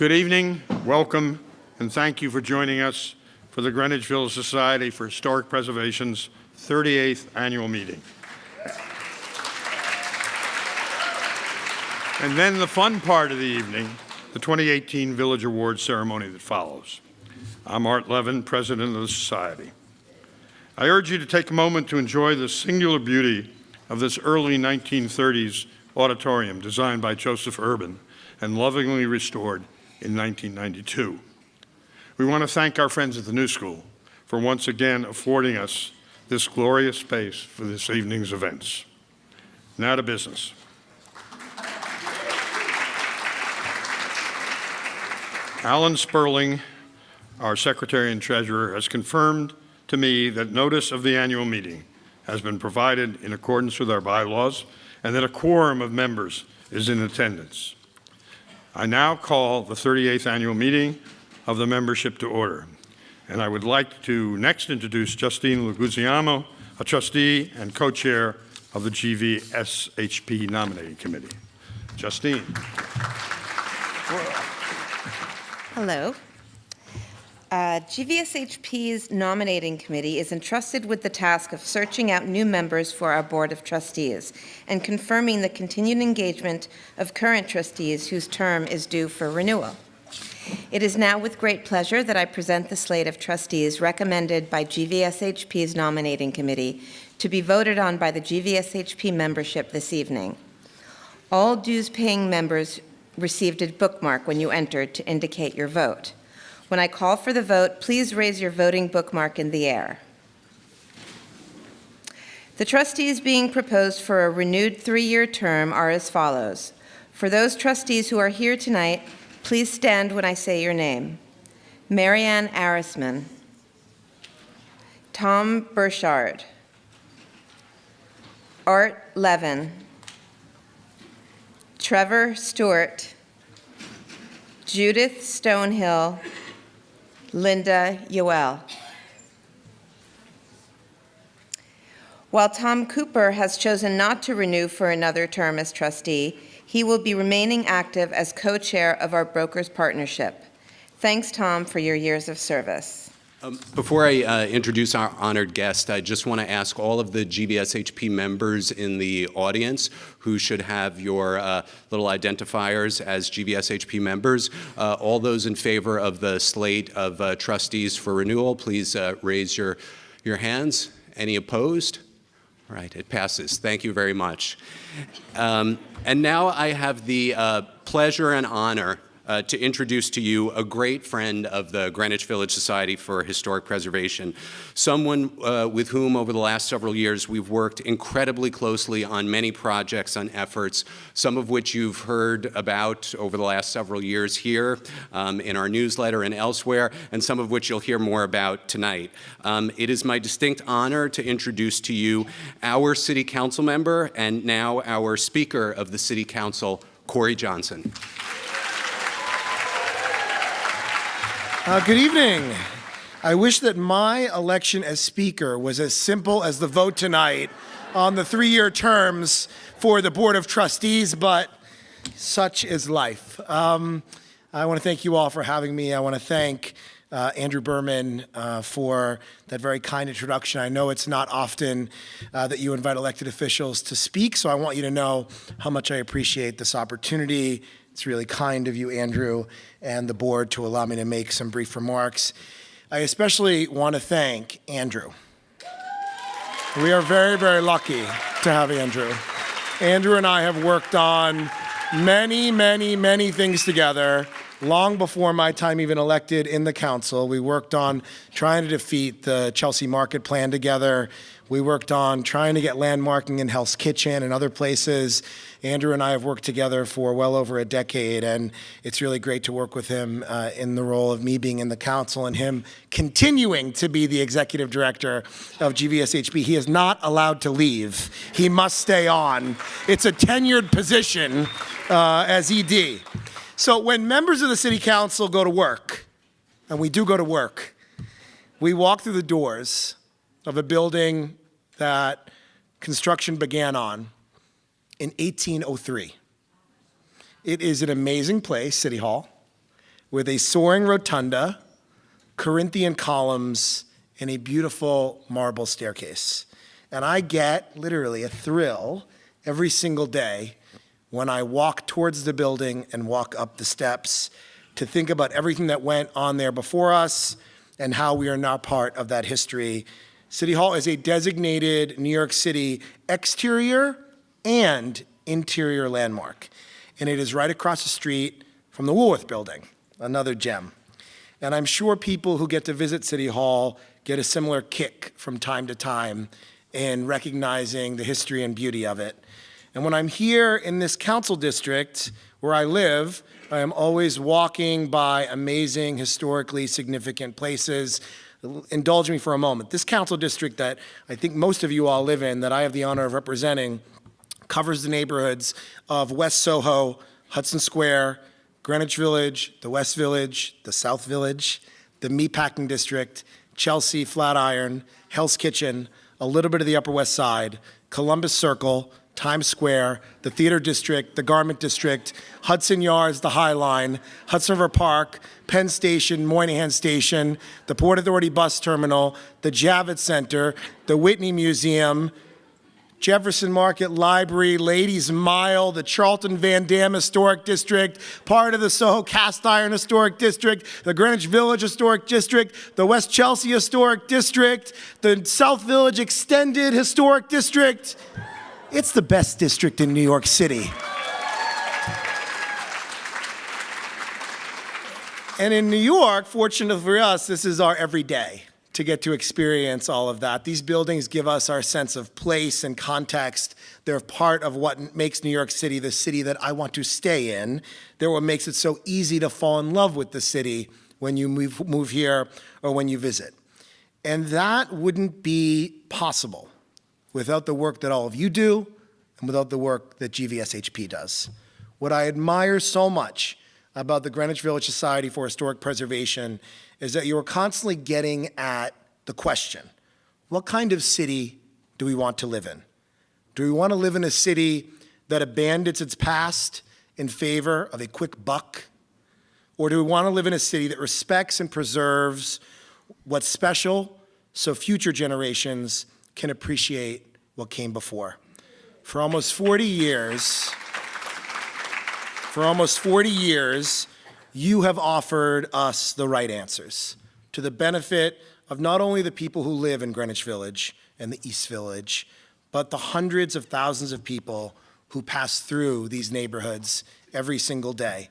Good evening, welcome, and thank you for joining us for the Greenwich Village Society for Historic Preservation's 38th annual meeting. And then the fun part of the evening, the 2018 Village Awards ceremony that follows. I'm Art Levin, President of the Society. I urge you to take a moment to enjoy the singular beauty of this early 1930s auditorium designed by Joseph Urban and lovingly restored in 1992. We want to thank our friends at the New School for once again affording us this glorious space for this evening's events. Now to business. Alan Sperling, our Secretary and Treasurer, has confirmed to me that notice of the annual meeting has been provided in accordance with our bylaws and that a quorum of members is in attendance. I now call the 38th annual meeting of the membership to order. And I would like to next introduce Justine Luguziamo, a trustee and co-chair of the GVSHP Nominating Committee. Justine. Hello. GVSHP's nominating committee is entrusted with the task of searching out new members for our Board of Trustees and confirming the continued engagement of current trustees whose term is due for renewal. It is now with great pleasure that I present the slate of trustees recommended by GVSHP's nominating committee to be voted on by the GVSHP membership this evening. All dues-paying members received a bookmark when you entered to indicate your vote. When I call for the vote, please raise your voting bookmark in the air. The trustees being proposed for a renewed 3-year term are as follows. For those trustees who are here tonight, please stand when I say your name. Marianne Arisman, Tom Burchard, Art Levin, Trevor Stewart, Judith Stonehill, Linda Yoel. While Tom Cooper has chosen not to renew for another term as trustee, he will be remaining active as co-chair of our Brokers Partnership. Thanks, Tom, for your years of service. Before I introduce our honored guest, I just want to ask all of the GVSHP members in the audience who should have your little identifiers as GVSHP members. All those in favor of the slate of trustees for renewal, please raise your hands. Any opposed? All right, it passes. Thank you very much. And now I have the pleasure and honor to introduce to you a great friend of the Greenwich Village Society for Historic Preservation, someone with whom over the last several years we've worked incredibly closely on many projects and efforts, some of which you've heard about over the last several years here in our newsletter and elsewhere, and some of which you'll hear more about tonight. It is my distinct honor to introduce to you our City Council member and now our Speaker of the City Council, Corey Johnson. Good evening. I wish that my election as Speaker was as simple as the vote tonight on the 3-year terms for the Board of Trustees, but such is life. I want to thank you all for having me. I want to thank Andrew Berman for that very kind introduction. I know it's not often that you invite elected officials to speak, so I want you to know how much I appreciate this opportunity. It's really kind of you, Andrew, and the board to allow me to make some brief remarks. I especially want to thank Andrew. We are very, very lucky to have Andrew. Andrew and I have worked on many, many, many things together long before my time even elected in the council. We worked on trying to defeat the Chelsea Market Plan together. We worked on trying to get landmarking in Hell's Kitchen and other places. Andrew and I have worked together for well over a decade, and it's really great to work with him in the role of me being in the council and him continuing to be the executive director of GVSHP. He is not allowed to leave. He must stay on. It's a tenured position as ED. So when members of the City Council go to work, and we do go to work, we walk through the doors of a building that construction began on in 1803. It is an amazing place, City Hall. with a soaring rotunda, Corinthian columns, and a beautiful marble staircase. And I get literally a thrill every single day when I walk towards the building and walk up the steps to think about everything that went on there before us and how we are now part of that history. City Hall is a designated New York City exterior and interior landmark. And it is right across the street from the Woolworth Building, another gem. And I'm sure people who get to visit City Hall get a similar kick from time to time in recognizing the history and beauty of it. And when I'm here in this council district where I live, I am always walking by amazing, historically significant places. Indulge me for a moment. This council district that I think most of you all live in, that I have the honor of representing, covers the neighborhoods of West Soho, Hudson Square, Greenwich Village, the West Village, the South Village, the Meatpacking District, Chelsea, Flatiron, Hell's Kitchen, a little bit of the Upper West Side, Columbus Circle, Times Square, the Theater District, the Garment District, Hudson Yards, the High Line, Hudson River Park, Penn Station, Moynihan Station, the Port Authority Bus Terminal, the Javits Center, the Whitney Museum, Jefferson Market Library, Ladies Mile, the Charlton Van Dam Historic District, part of the Soho Cast Iron Historic District, the Greenwich Village Historic District, the West Chelsea Historic District, the South Village Extended Historic District. It's the best district in New York City. And in New York, fortunately for us, this is our everyday to get to experience all of that. These buildings give us our sense of place and context. They're part of what makes New York City the city that I want to stay in. They're what makes it so easy to fall in love with the city when you move here or when you visit. And that wouldn't be possible without the work that all of you do and without the work that GVSHP does. What I admire so much about the Greenwich Village Society for Historic Preservation is that you are constantly getting at the question, what kind of city do we want to live in? Do we want to live in a city that abandons its past in favor of a quick buck? Or do we want to live in a city that respects and preserves what's special so future generations can appreciate what came before? For almost 40 years, you have offered us the right answers to the benefit of not only the people who live in Greenwich Village and the East Village, but the hundreds of thousands of people who pass through these neighborhoods every single day.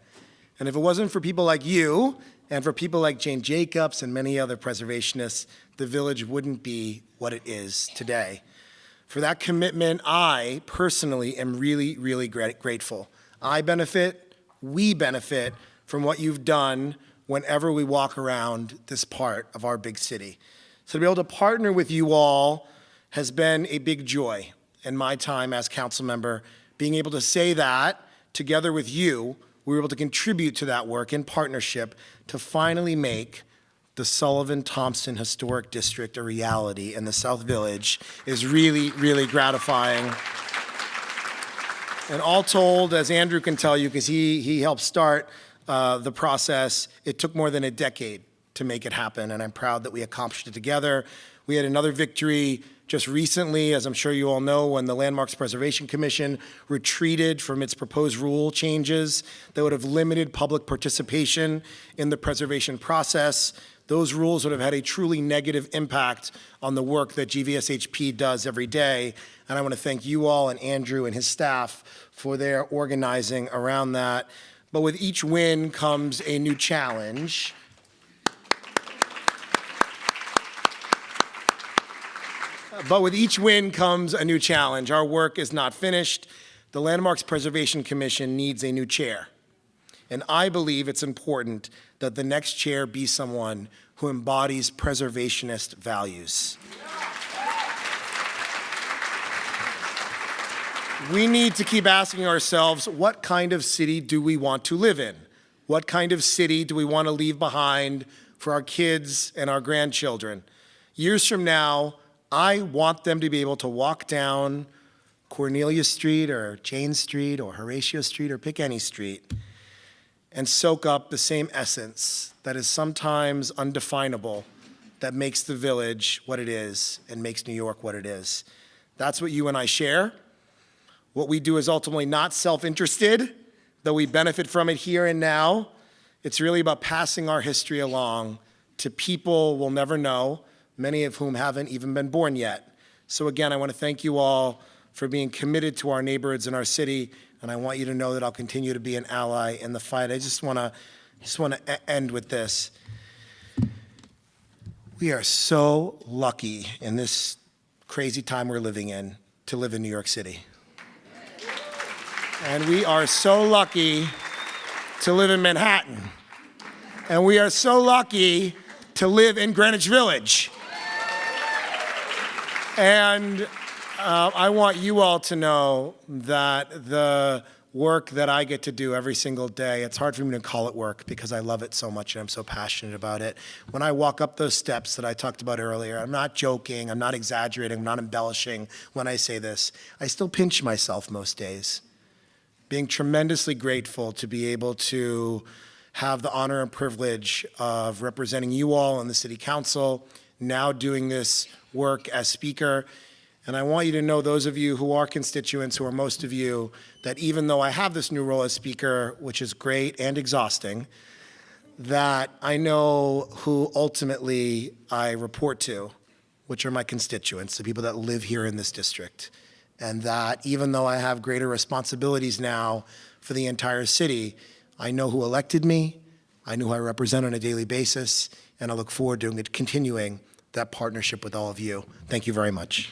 And if it wasn't for people like you and for people like Jane Jacobs and many other preservationists, the village wouldn't be what it is today. For that commitment, I personally am really, really grateful. I benefit, we benefit from what you've done whenever we walk around this part of our big city. So to be able to partner with you all has been a big joy in my time as council member. Being able to say that together with you, we were able to contribute to that work in partnership to finally make the Sullivan-Thompson Historic District a reality in the South Village is really, really gratifying. And all told, as Andrew can tell you, because he helped start the process, it took more than a decade to make it happen, and I'm proud that we accomplished it together. We had another victory just recently, as I'm sure you all know, when the Landmarks Preservation Commission retreated from its proposed rule changes that would have limited public participation in the preservation process. Those rules would have had a truly negative impact on the work that GVSHP does every day. And I want to thank you all and Andrew and his staff for their organizing around that. But with each win comes a new challenge. Our work is not finished. The Landmarks Preservation Commission needs a new chair. And I believe it's important that the next chair be someone who embodies preservationist values. We need to keep asking ourselves, what kind of city do we want to live in? What kind of city do we want to leave behind for our kids and our grandchildren? Years from now, I want them to be able to walk down Cornelia Street or Jane Street or Horatio Street or pick any street and soak up the same essence that is sometimes undefinable that makes the Village what it is and makes New York what it is. That's what you and I share. What we do is ultimately not self-interested, though we benefit from it here and now. It's really about passing our history along to people we'll never know, many of whom haven't even been born yet. So again, I want to thank you all for being committed to our neighborhoods and our city, and I want you to know that I'll continue to be an ally in the fight. I just want to end with this. We are so lucky in this crazy time we're living in to live in New York City. And we are so lucky to live in Manhattan. And we are so lucky to live in Greenwich Village. And I want you all to know that the work that I get to do every single day, it's hard for me to call it work because I love it so much and I'm so passionate about it. When I walk up those steps that I talked about earlier, I'm not joking, I'm not exaggerating, I'm not embellishing when I say this. I still pinch myself most days, being tremendously grateful to be able to have the honor and privilege of representing you all on the City Council, now doing this work as Speaker. And I want you to know, those of you who are constituents, who are most of you, that even though I have this new role as Speaker, which is great and exhausting, that I know who ultimately I report to, which are my constituents, the people that live here in this district. And that even though I have greater responsibilities now for the entire city, I know who elected me, I know who I represent on a daily basis, and I look forward to continuing that partnership with all of you. Thank you very much.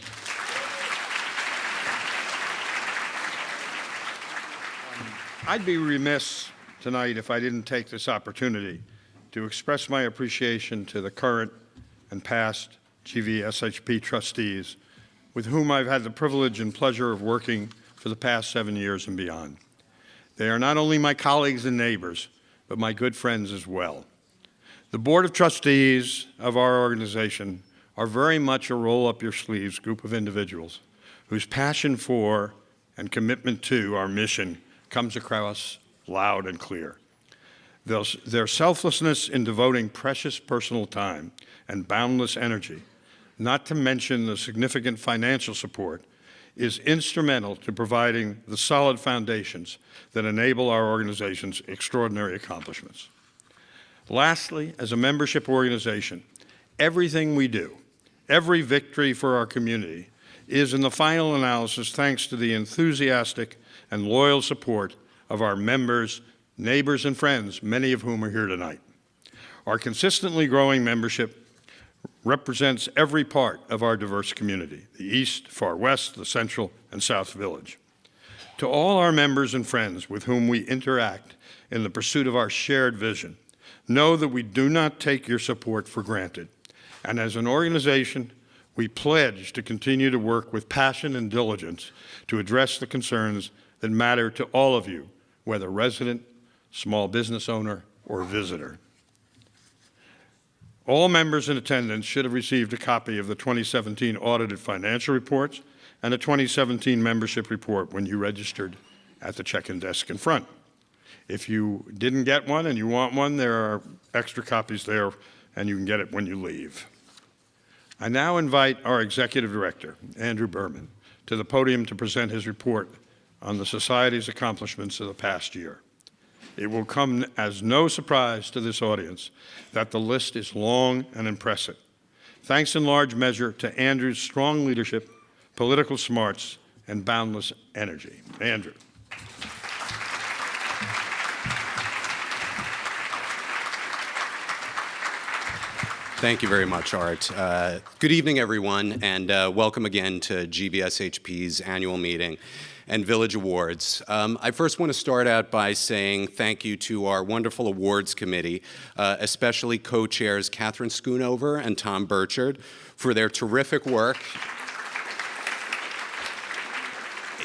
I'd be remiss tonight if I didn't take this opportunity to express my appreciation to the current and past GVSHP trustees with whom I've had the privilege and pleasure of working for the past 7 years and beyond. They are not only my colleagues and neighbors, but my good friends as well. The Board of Trustees of our organization are very much a roll-up-your-sleeves group of individuals whose passion for and commitment to our mission comes across loud and clear. Their selflessness in devoting precious personal time and boundless energy, not to mention the significant financial support, is instrumental to providing the solid foundations that enable our organization's extraordinary accomplishments. Lastly, as a membership organization, everything we do, every victory for our community, is in the final analysis thanks to the enthusiastic and loyal support of our members, neighbors, and friends, many of whom are here tonight. Our consistently growing membership represents every part of our diverse community, the East, Far West, the Central, and South Village. To all our members and friends with whom we interact in the pursuit of our shared vision, know that we do not take your support for granted. And as an organization, we pledge to continue to work with passion and diligence to address the concerns that matter to all of you, whether resident, small business owner, or visitor. All members in attendance should have received a copy of the 2017 audited financial reports and a 2017 membership report when you registered at the check-in desk in front. If you didn't get one and you want one, there are extra copies there, and you can get it when you leave. I now invite our Executive Director, Andrew Berman, to the podium to present his report on the Society's accomplishments of the past year. It will come as no surprise to this audience that the list is long and impressive, thanks in large measure to Andrew's strong leadership, political smarts, and boundless energy. Andrew. Thank you very much, Art. Good evening, everyone, and welcome again to GVSHP's annual meeting and Village Awards. I first want to start out by saying thank you to our wonderful awards committee, especially co-chairs Catherine Schoonover and Tom Burchard, for their terrific work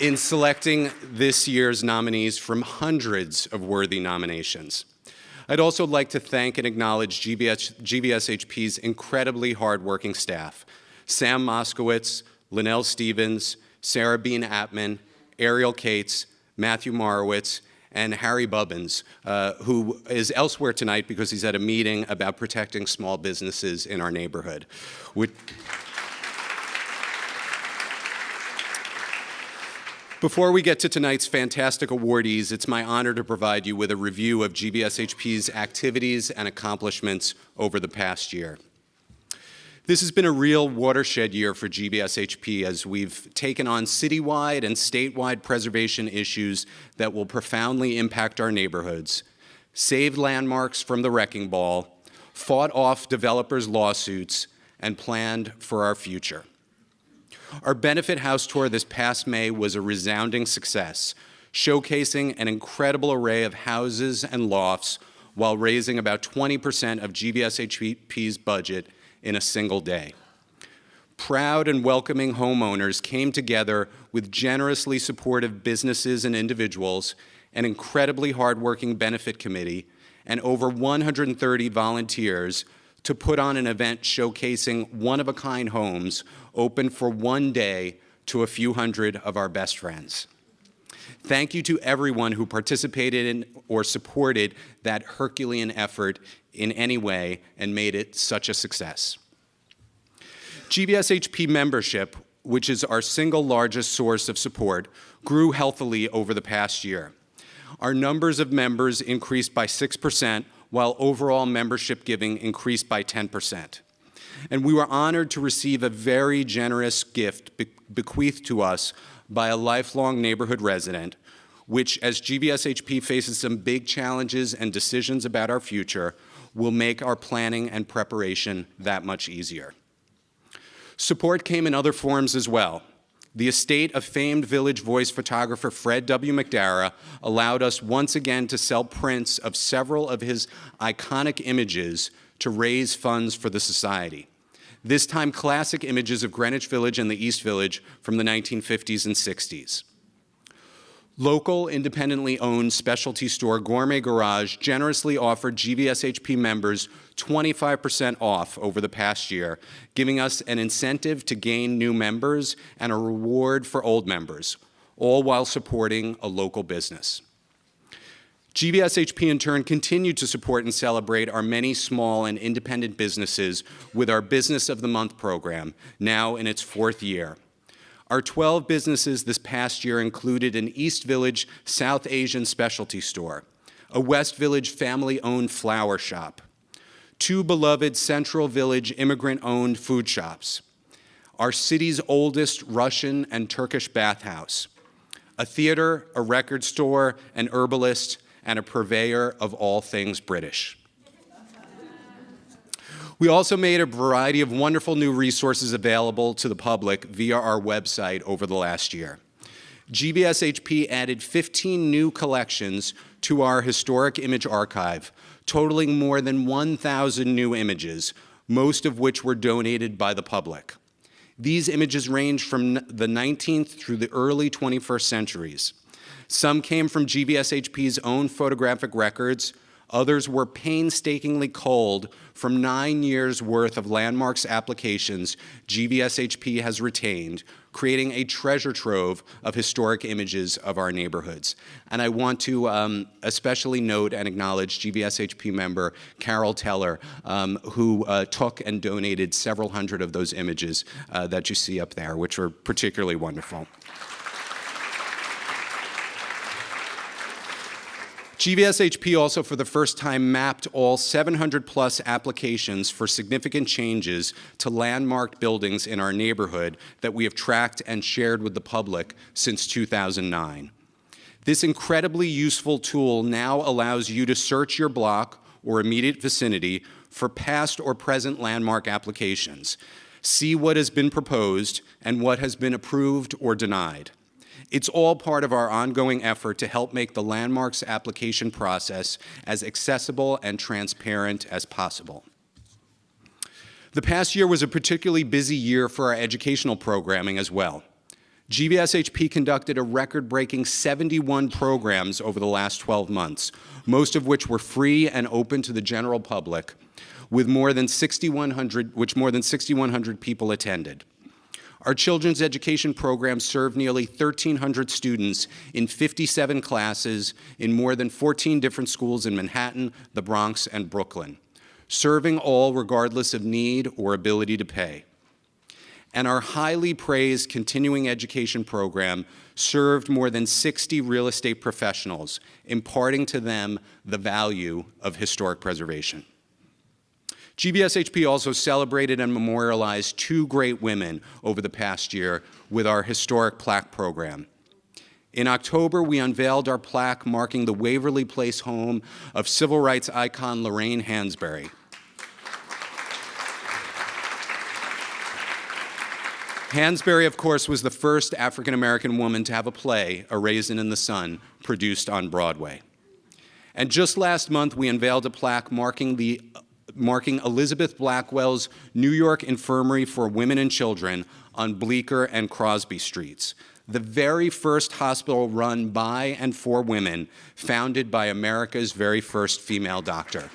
in selecting this year's nominees from hundreds of worthy nominations. I'd also like to thank and acknowledge GVSHP's incredibly hardworking staff, Sam Moskowitz, Linnell Stevens, Sarah Bean Atman, Ariel Cates, Matthew Marowitz, and Harry Bubbins, who is elsewhere tonight because he's at a meeting about protecting small businesses in our neighborhood. Before we get to tonight's fantastic awardees, it's my honor to provide you with a review of GVSHP's activities and accomplishments over the past year. This has been a real watershed year for GVSHP as we've taken on citywide and statewide preservation issues that will profoundly impact our neighborhoods, saved landmarks from the wrecking ball, fought off developers' lawsuits, and planned for our future. Our Benefit House tour this past May was a resounding success, showcasing an incredible array of houses and lofts while raising about 20% of GVSHP's budget in a single day. Proud and welcoming homeowners came together with generously supportive businesses and individuals, an incredibly hardworking benefit committee, and over 130 volunteers to put on an event showcasing one-of-a-kind homes open for one day to a few hundred of our best friends. Thank you to everyone who participated in or supported that Herculean effort in any way and made it such a success. GVSHP membership, which is our single largest source of support, grew healthily over the past year. Our numbers of members increased by 6%, while overall membership giving increased by 10%. And we were honored to receive a very generous gift bequeathed to us by a lifelong neighborhood resident, which, as GVSHP faces some big challenges and decisions about our future, will make our planning and preparation that much easier. Support came in other forms as well. The estate of famed Village Voice photographer Fred W. McDarrah allowed us once again to sell prints of several of his iconic images to raise funds for the Society. This time, classic images of Greenwich Village and the East Village from the 1950s and 60s. Local, independently owned specialty store Gourmet Garage generously offered GVSHP members 25% off over the past year, giving us an incentive to gain new members and a reward for old members, all while supporting a local business. GVSHP in turn continued to support and celebrate our many small and independent businesses with our Business of the Month program, now in its 4th year. Our 12 businesses this past year included an East Village South Asian specialty store, a West Village family-owned flower shop, 2 beloved Central Village immigrant-owned food shops, our city's oldest Russian and Turkish bathhouse, a theater, a record store, an herbalist, and a purveyor of all things British. We also made a variety of wonderful new resources available to the public via our website over the last year. GVSHP added 15 new collections to our historic image archive, totaling more than 1,000 new images, most of which were donated by the public. These images range from the 19th through the early 21st centuries. Some came from GVSHP's own photographic records. Others were painstakingly culled from 9 years' worth of landmarks applications GVSHP has retained, creating a treasure trove of historic images of our neighborhoods. And I want to especially note and acknowledge GVSHP member Carol Teller, who took and donated several hundred of those images that you see up there, which were particularly wonderful. GVSHP also, for the first time, mapped all 700-plus applications for significant changes to landmarked buildings in our neighborhood that we have tracked and shared with the public since 2009. This incredibly useful tool now allows you to search your block or immediate vicinity for past or present landmark applications, see what has been proposed and what has been approved or denied. It's all part of our ongoing effort to help make the landmarks application process as accessible and transparent as possible. The past year was a particularly busy year for our educational programming as well. GVSHP conducted a record-breaking 71 programs over the last 12 months, most of which were free and open to the general public, with more than 6,100 people attended. Our children's education program served nearly 1,300 students in 57 classes in more than 14 different schools in Manhattan, the Bronx, and Brooklyn, serving all regardless of need or ability to pay. And our highly praised continuing education program served more than 60 real estate professionals, imparting to them the value of historic preservation. GVSHP also celebrated and memorialized two great women over the past year with our historic plaque program. In October, we unveiled our plaque marking the Waverly Place home of civil rights icon Lorraine Hansberry. Hansberry, of course, was the first African-American woman to have a play, A Raisin in the Sun, produced on Broadway. And just last month, we unveiled a plaque marking Elizabeth Blackwell's New York Infirmary for Women and Children on Bleecker and Crosby Streets, the very first hospital run by and for women, founded by America's very first female doctor.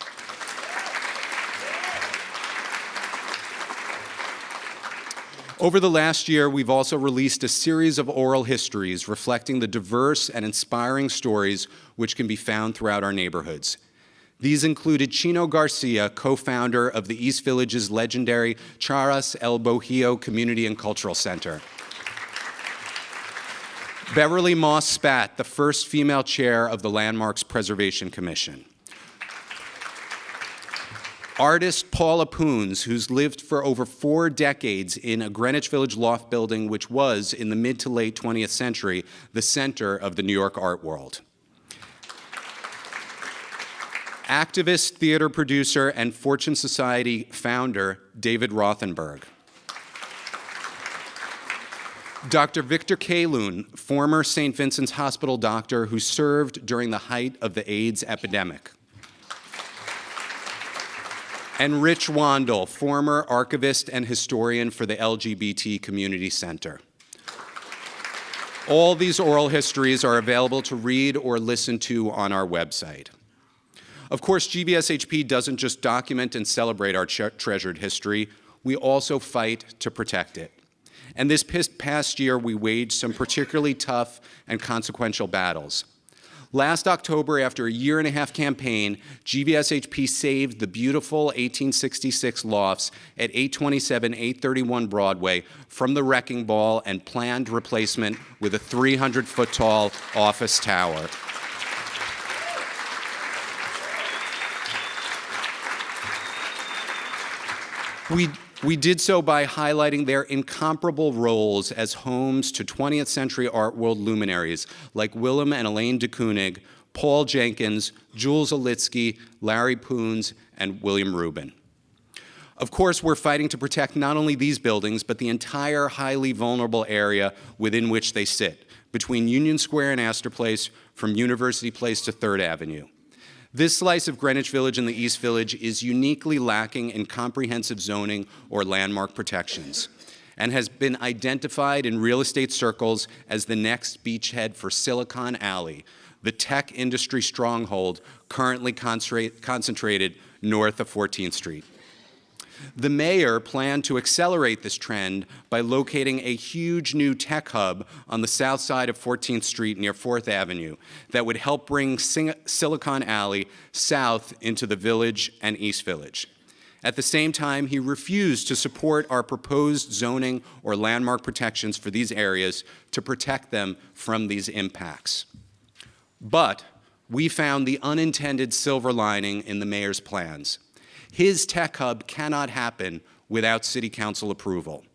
Over the last year, we've also released a series of oral histories reflecting the diverse and inspiring stories which can be found throughout our neighborhoods. These included Chino Garcia, co-founder of the East Village's legendary Charas El Bohio Community and Cultural Center. Beverly Moss Spatt, the first female chair of the Landmarks Preservation Commission. Artist Paula Poons, who's lived for over 4 decades in a Greenwich Village loft building, which was, in the mid to late 20th century, the center of the New York art world. Activist, theater producer, and Fortune Society founder, David Rothenberg. Dr. Victor Kaloun, former St. Vincent's Hospital doctor who served during the height of the AIDS epidemic. And Rich Wandel, former archivist and historian for the LGBT Community Center. All these oral histories are available to read or listen to on our website. Of course, GVSHP doesn't just document and celebrate our treasured history, we also fight to protect it. And this past year, we waged some particularly tough and consequential battles. Last October, after a 1.5-year campaign, GVSHP saved the beautiful 1866 lofts at 827, 831 Broadway from the wrecking ball and planned replacement with a 300-foot-tall office tower. We did so by highlighting their incomparable roles as homes to 20th century art world luminaries like Willem and Elaine de Kooning, Paul Jenkins, Jules Olitsky, Larry Poons, and William Rubin. Of course, we're fighting to protect not only these buildings, but the entire highly vulnerable area within which they sit, between Union Square and Astor Place, from University Place to 3rd Avenue. This slice of Greenwich Village and the East Village is uniquely lacking in comprehensive zoning or landmark protections and has been identified in real estate circles as the next beachhead for Silicon Alley, the tech industry stronghold currently concentrated north of 14th Street. The mayor planned to accelerate this trend by locating a huge new tech hub on the south side of 14th Street near 4th Avenue that would help bring Silicon Alley south into the Village and East Village. At the same time, he refused to support our proposed zoning or landmark protections for these areas to protect them from these impacts. But we found the unintended silver lining in the mayor's plans. His tech hub cannot happen without City Council approval.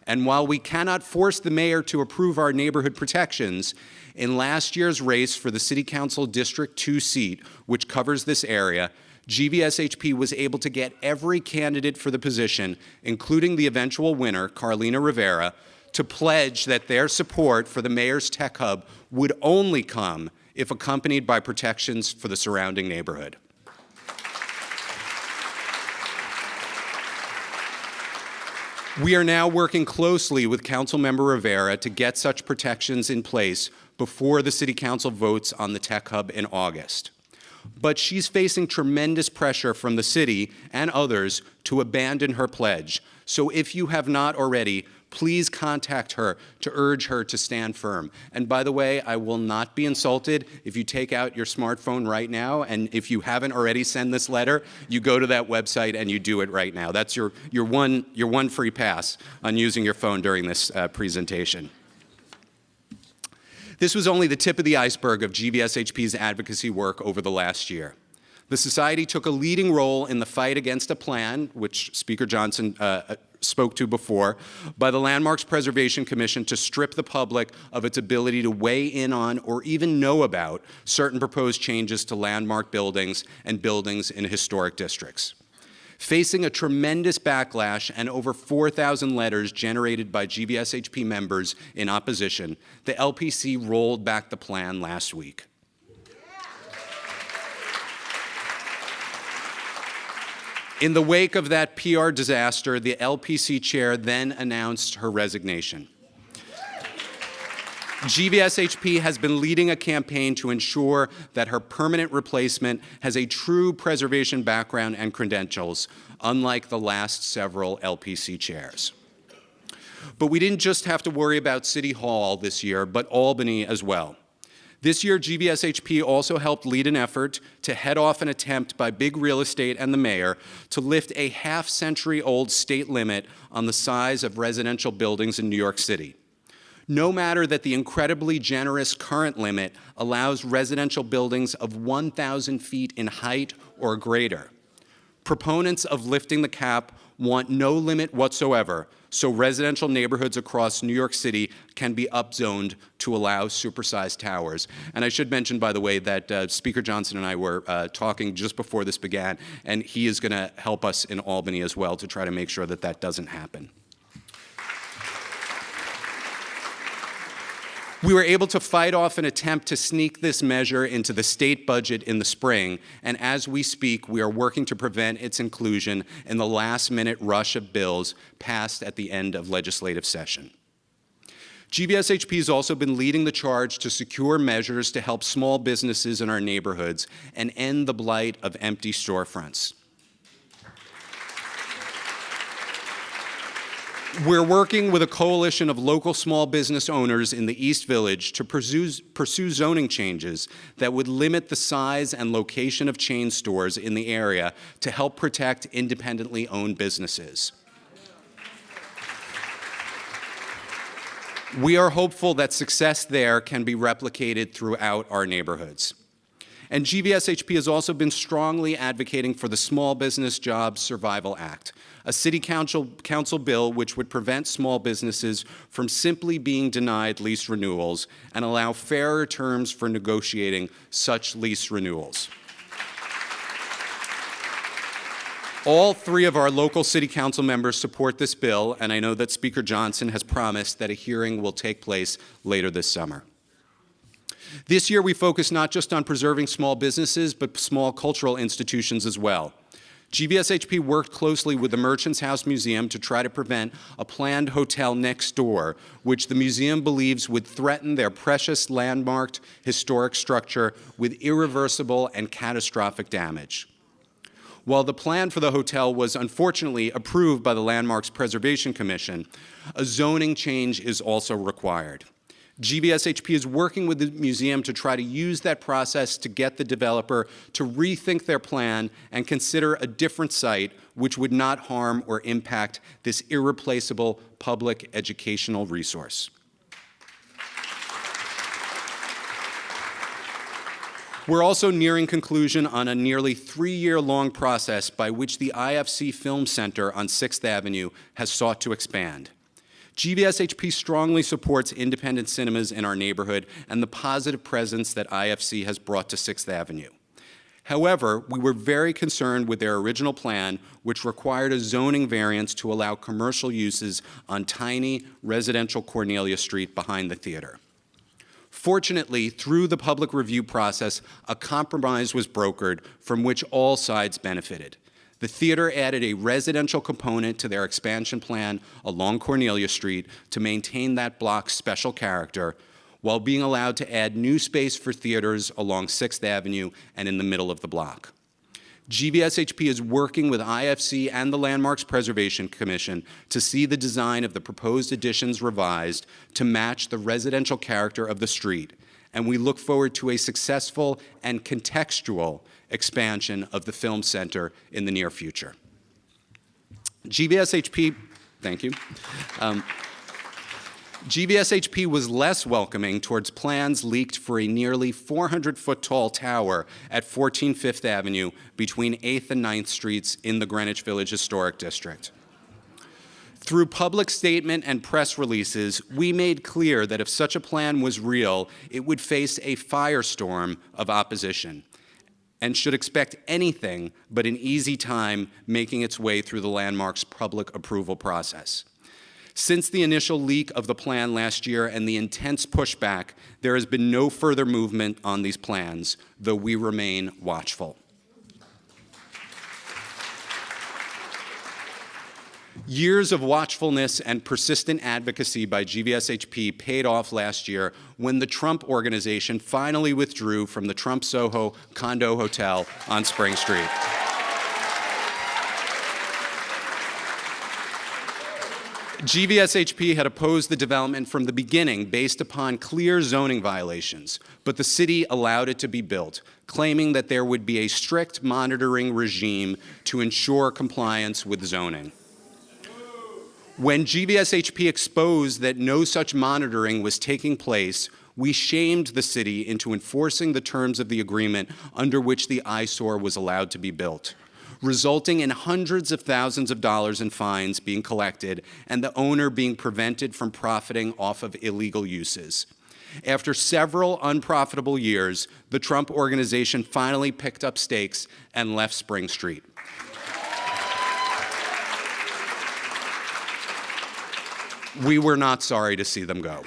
And while we cannot force the mayor to approve our neighborhood protections, in last year's race for the City Council District 2 seat, which covers this area, GVSHP was able to get every candidate for the position, including the eventual winner, Carlina Rivera, to pledge that their support for the mayor's tech hub would only come if accompanied by protections for the surrounding neighborhood. We are now working closely with Councilmember Rivera to get such protections in place before the City Council votes on the tech hub in August. But she's facing tremendous pressure from the city and others to abandon her pledge. So if you have not already, please contact her to urge her to stand firm. And by the way, I will not be insulted if you take out your smartphone right now, and if you haven't already sent this letter, you go to that website and you do it right now. That's your one free pass on using your phone during this presentation. This was only the tip of the iceberg of GVSHP's advocacy work over the last year. The Society took a leading role in the fight against a plan, which Speaker Johnson spoke to before, by the Landmarks Preservation Commission to strip the public of its ability to weigh in on or even know about certain proposed changes to landmark buildings and buildings in historic districts. Facing a tremendous backlash and over 4,000 letters generated by GVSHP members in opposition, the LPC rolled back the plan last week. In the wake of that PR disaster, the LPC chair then announced her resignation. GVSHP has been leading a campaign to ensure that her permanent replacement has a true preservation background and credentials, unlike the last several LPC chairs. But we didn't just have to worry about City Hall this year, but Albany as well. This year, GVSHP also helped lead an effort to head off an attempt by big real estate and the mayor to lift a half-century-old state limit on the size of residential buildings in New York City. No matter that the incredibly generous current limit allows residential buildings of 1,000 feet in height or greater. Proponents of lifting the cap want no limit whatsoever, so residential neighborhoods across New York City can be upzoned to allow supersized towers. And I should mention, by the way, that Speaker Johnson and I were talking just before this began, and he is going to help us in Albany as well to try to make sure that that doesn't happen. We were able to fight off an attempt to sneak this measure into the state budget in the spring, and as we speak, we are working to prevent its inclusion in the last-minute rush of bills passed at the end of legislative session. GVSHP has also been leading the charge to secure measures to help small businesses in our neighborhoods and end the blight of empty storefronts. We're working with a coalition of local small business owners in the East Village to pursue zoning changes that would limit the size and location of chain stores in the area to help protect independently owned businesses. We are hopeful that success there can be replicated throughout our neighborhoods. And GVSHP has also been strongly advocating for the Small Business Jobs Survival Act, a city council bill which would prevent small businesses from simply being denied lease renewals and allow fairer terms for negotiating such lease renewals. All three of our local city council members support this bill, and I know that Speaker Johnson has promised that a hearing will take place later this summer. This year, we focus not just on preserving small businesses, but small cultural institutions as well. GVSHP worked closely with the Merchants House Museum to try to prevent a planned hotel next door, which the museum believes would threaten their precious landmarked historic structure with irreversible and catastrophic damage. While the plan for the hotel was unfortunately approved by the Landmarks Preservation Commission, a zoning change is also required. GVSHP is working with the museum to try to use that process to get the developer to rethink their plan and consider a different site which would not harm or impact this irreplaceable public educational resource. We're also nearing conclusion on a nearly 3-year-long process by which the IFC Film Center on 6th Avenue has sought to expand. GVSHP strongly supports independent cinemas in our neighborhood and the positive presence that IFC has brought to 6th Avenue. However, we were very concerned with their original plan, which required a zoning variance to allow commercial uses on tiny residential Cornelia Street behind the theater. Fortunately, through the public review process, a compromise was brokered from which all sides benefited. The theater added a residential component to their expansion plan along Cornelia Street to maintain that block's special character, while being allowed to add new space for theaters along 6th Avenue and in the middle of the block. GVSHP is working with IFC and the Landmarks Preservation Commission to see the design of the proposed additions revised to match the residential character of the street, and we look forward to a successful and contextual expansion of the Film Center in the near future. GVSHP, thank you. GVSHP was less welcoming towards plans leaked for a nearly 400-foot-tall tower at 14 Fifth Avenue between 8th and 9th Streets in the Greenwich Village Historic District. Through public statement and press releases, we made clear that if such a plan was real, it would face a firestorm of opposition and should expect anything but an easy time making its way through the Landmarks public approval process. Since the initial leak of the plan last year and the intense pushback, there has been no further movement on these plans, though we remain watchful. Years of watchfulness and persistent advocacy by GVSHP paid off last year when the Trump Organization finally withdrew from the Trump Soho condo hotel on Spring Street. GVSHP had opposed the development from the beginning based upon clear zoning violations, but the city allowed it to be built, claiming that there would be a strict monitoring regime to ensure compliance with zoning. When GVSHP exposed that no such monitoring was taking place, we shamed the city into enforcing the terms of the agreement under which the eyesore was allowed to be built, resulting in hundreds of thousands of dollars in fines being collected and the owner being prevented from profiting off of illegal uses. After several unprofitable years, the Trump Organization finally picked up stakes and left Spring Street. We were not sorry to see them go.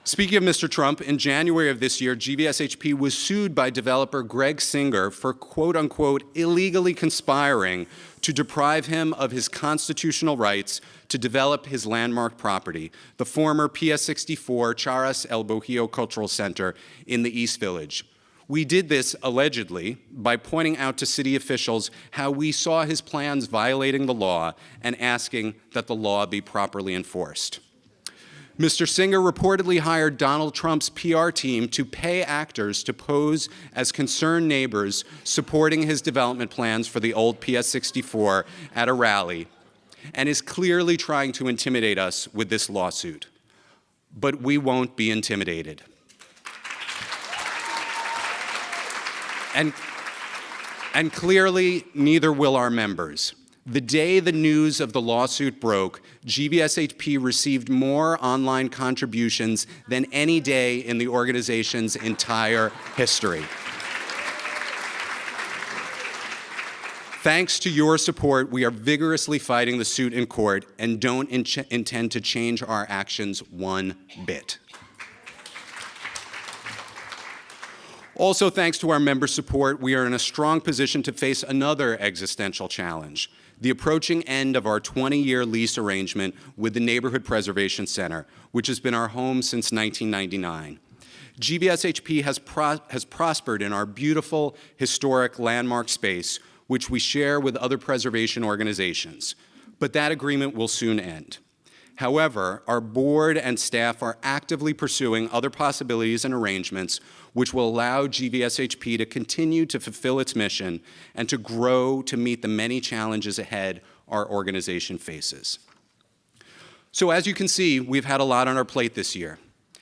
Speaking of Mr. Trump, in January of this year, GVSHP was sued by developer Greg Singer for quote-unquote illegally conspiring to deprive him of his constitutional rights to develop his landmark property, the former PS 64 Charas El Bohio Cultural Center in the East Village. We did this, allegedly, by pointing out to city officials how we saw his plans violating the law and asking that the law be properly enforced. Mr. Singer reportedly hired Donald Trump's PR team to pay actors to pose as concerned neighbors supporting his development plans for the old PS 64 at a rally, and is clearly trying to intimidate us with this lawsuit. But we won't be intimidated. And clearly, neither will our members. The day the news of the lawsuit broke, GVSHP received more online contributions than any day in the organization's entire history. Thanks to your support, we are vigorously fighting the suit in court and don't intend to change our actions one bit. Also, thanks to our member support, we are in a strong position to face another existential challenge: the approaching end of our 20-year lease arrangement with the Neighborhood Preservation Center, which has been our home since 1999. GVSHP has prospered in our beautiful, historic landmark space, which we share with other preservation organizations. But that agreement will soon end. However, our board and staff are actively pursuing other possibilities and arrangements which will allow GVSHP to continue to fulfill its mission and to grow to meet the many challenges ahead our organization faces. So as you can see, we've had a lot on our plate this year.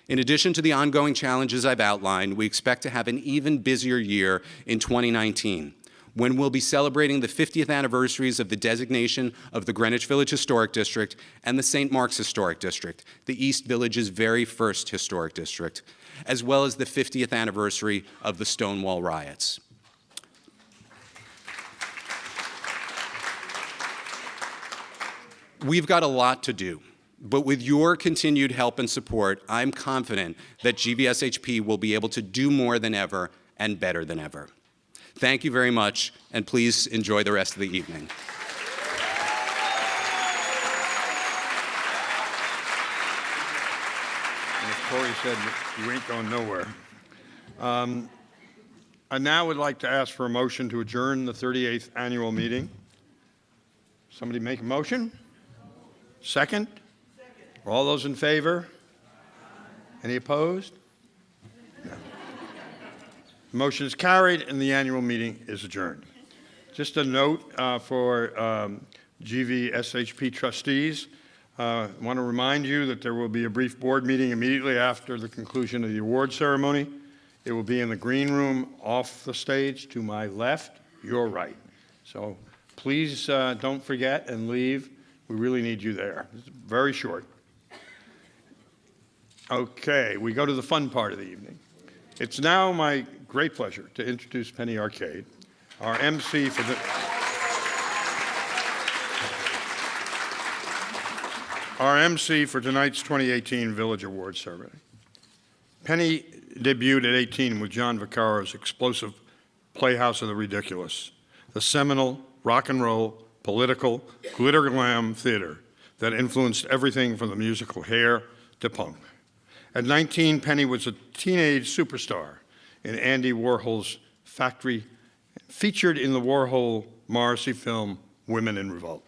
In addition to the ongoing challenges I've outlined, we expect to have an even busier year in 2019, when we'll be celebrating the 50th anniversaries of the designation of the Greenwich Village Historic District and the St. Mark's Historic District, the East Village's very first historic district, as well as the 50th anniversary of the Stonewall riots. We've got a lot to do, but with your continued help and support, I'm confident that GVSHP will be able to do more than ever and better than ever. Thank you very much, and please enjoy the rest of the evening. And as Corey said, you ain't going nowhere. I now would like to ask for a motion to adjourn the 38th annual meeting. Somebody make a motion? Second? All those in favor? Any opposed? No. The motion is carried and the annual meeting is adjourned. Just a note for GVSHP trustees. I want to remind you that there will be a brief board meeting immediately after the conclusion of the award ceremony. It will be in the green room off the stage to my left, your right. So please don't forget and leave. We really need you there. It's very short. Okay, we go to the fun part of the evening. It's now my great pleasure to introduce Penny Arcade, our MC for tonight's 2018 Village Awards ceremony. Penny debuted at 18 with John Vaccaro's explosive Playhouse of the Ridiculous, the seminal rock and roll, political, glitter glam theater that influenced everything from the musical Hair to punk. At 19, Penny was a teenage superstar in Andy Warhol's Factory, featured in the Warhol-Morrissey film Women in Revolt.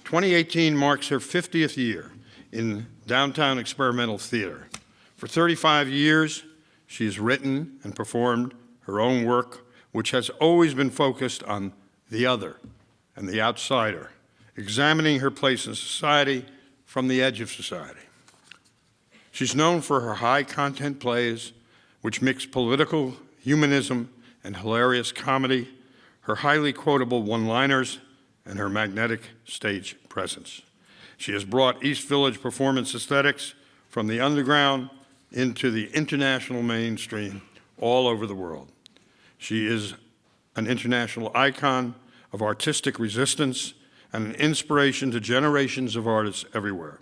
2018 marks her 50th year in downtown experimental theater. For 35 years, she has written and performed her own work, which has always been focused on the other and the outsider, examining her place in society from the edge of society. She's known for her high-content plays, which mix political humanism and hilarious comedy, her highly quotable one-liners, and her magnetic stage presence. She has brought East Village performance aesthetics from the underground into the international mainstream all over the world. She is an international icon of artistic resistance and an inspiration to generations of artists everywhere.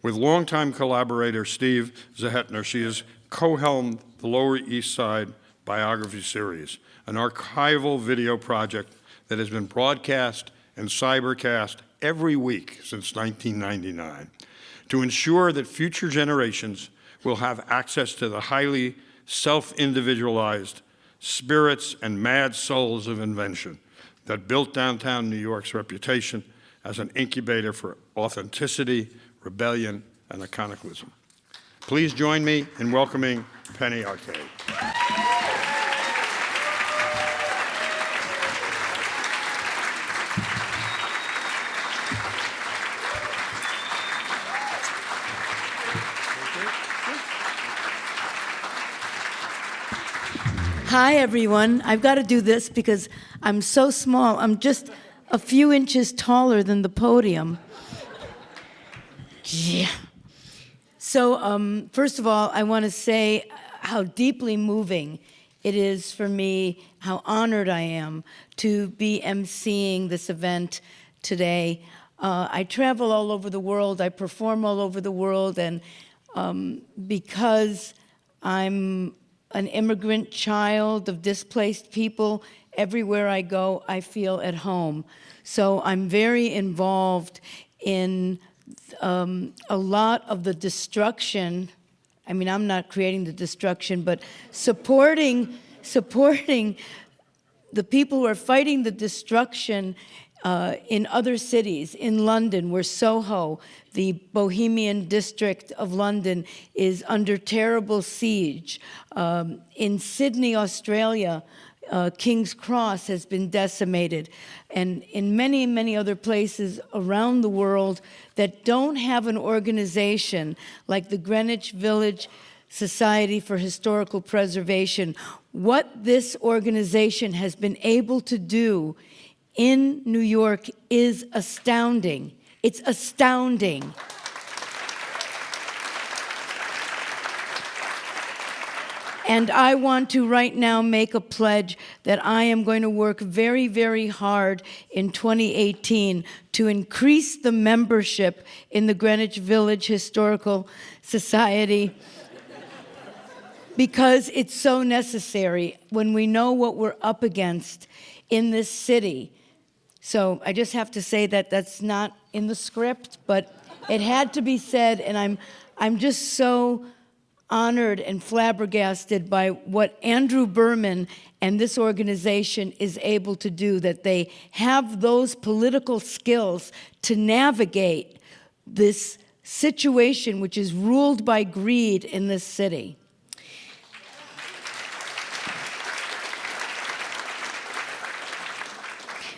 With longtime collaborator Steve Zahetner, she has co-helmed the Lower East Side biography series, an archival video project that has been broadcast and cybercast every week since 1999 to ensure that future generations will have access to the highly self-individualized spirits and mad souls of invention that built downtown New York's reputation as an incubator for authenticity, rebellion, and iconoclasm. Please join me in welcoming Penny Arcade. Hi, everyone. I've got to do this because I'm so small. I'm just a few inches taller than the podium. Yeah. So, first of all, I want to say how deeply moving it is for me, how honored I am to be emceeing this event today. I travel all over the world. I perform all over the world. And because I'm an immigrant child of displaced people, everywhere I go, I feel at home. So I'm very involved in a lot of the destruction. I mean, I'm not creating the destruction, but supporting the people who are fighting the destruction in other cities. In London, where Soho, the Bohemian district of London, is under terrible siege. In Sydney, Australia, King's Cross has been decimated. And in many, many other places around the world that don't have an organization like the Greenwich Village Society for Historical Preservation, what this organization has been able to do in New York is astounding. It's astounding. And I want to right now make a pledge that I am going to work very, very hard in 2018 to increase the membership in the Greenwich Village Historical Society, because it's so necessary when we know what we're up against in this city. So I just have to say that that's not in the script, but it had to be said, and I'm just so honored and flabbergasted by what Andrew Berman and this organization is able to do, that they have those political skills to navigate this situation which is ruled by greed in this city.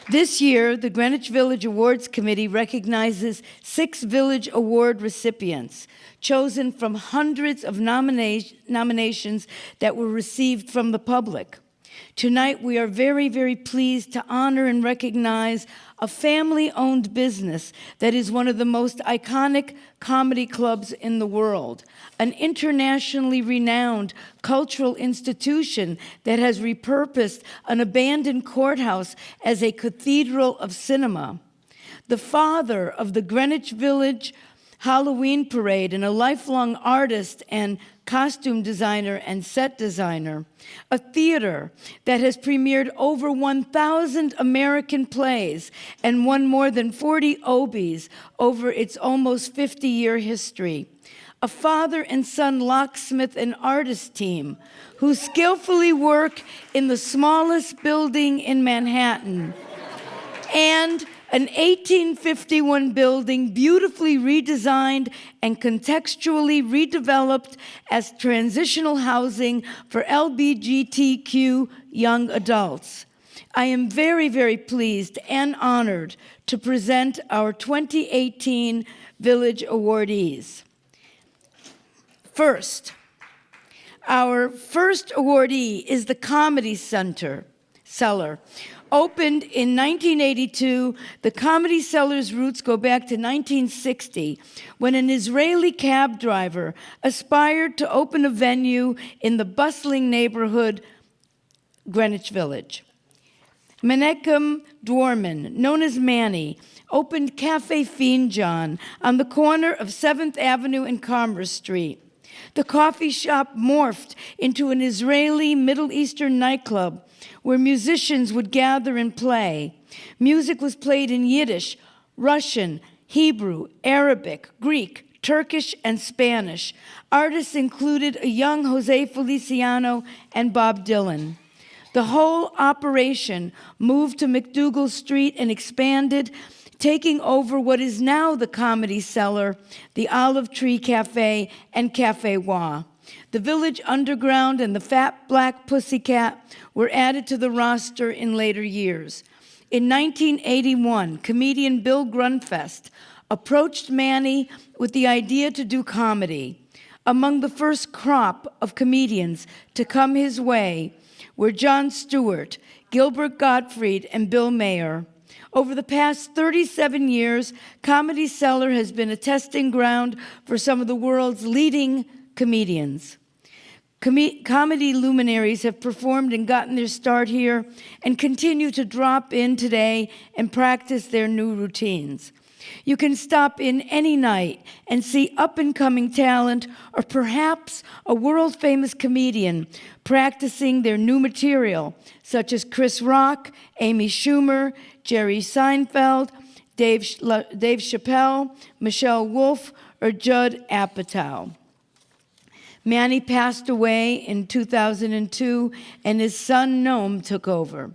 This year, the Greenwich Village Awards Committee recognizes 6 Village Award recipients, chosen from hundreds of nominations that were received from the public. Tonight, we are very, very pleased to honor and recognize a family-owned business that is one of the most iconic comedy clubs in the world, an internationally renowned cultural institution that has repurposed an abandoned courthouse as a cathedral of cinema, the father of the Greenwich Village Halloween Parade, and a lifelong artist and costume designer and set designer, a theater that has premiered over 1,000 American plays and won more than 40 Obies over its almost 50-year history, a father and son locksmith and artist team who skillfully work in the smallest building in Manhattan, and an 1851 building beautifully redesigned and contextually redeveloped as transitional housing for LGBTQ young adults. I am very, very pleased and honored to present our 2018 Village awardees. First, our first awardee is the Comedy Cellar. Opened in 1982, the Comedy Cellar's roots go back to 1960, when an Israeli cab driver aspired to open a venue in the bustling neighborhood Greenwich Village. Menachem Dworman, known as Manny, opened Cafe Finjan on the corner of 7th Avenue and Commerce Street. The coffee shop morphed into an Israeli Middle Eastern nightclub where musicians would gather and play. Music was played in Yiddish, Russian, Hebrew, Arabic, Greek, Turkish, and Spanish. Artists included a young Jose Feliciano and Bob Dylan. The whole operation moved to McDougal Street and expanded, taking over what is now the Comedy Cellar, the Olive Tree Cafe, and Cafe Wah. The Village Underground and the Fat Black Pussycat were added to the roster in later years. In 1981, comedian Bill Grunfest approached Manny with the idea to do comedy. Among the first crop of comedians to come his way were Jon Stewart, Gilbert Gottfried, and Bill Maher. Over the past 37 years, Comedy Cellar has been a testing ground for some of the world's leading comedians. Comedy luminaries have performed and gotten their start here and continue to drop in today and practice their new routines. You can stop in any night and see up-and-coming talent or perhaps a world-famous comedian practicing their new material, such as Chris Rock, Amy Schumer, Jerry Seinfeld, Dave Chappelle, Michelle Wolf, or Judd Apatow. Manny passed away in 2002, and his son, Noam, took over.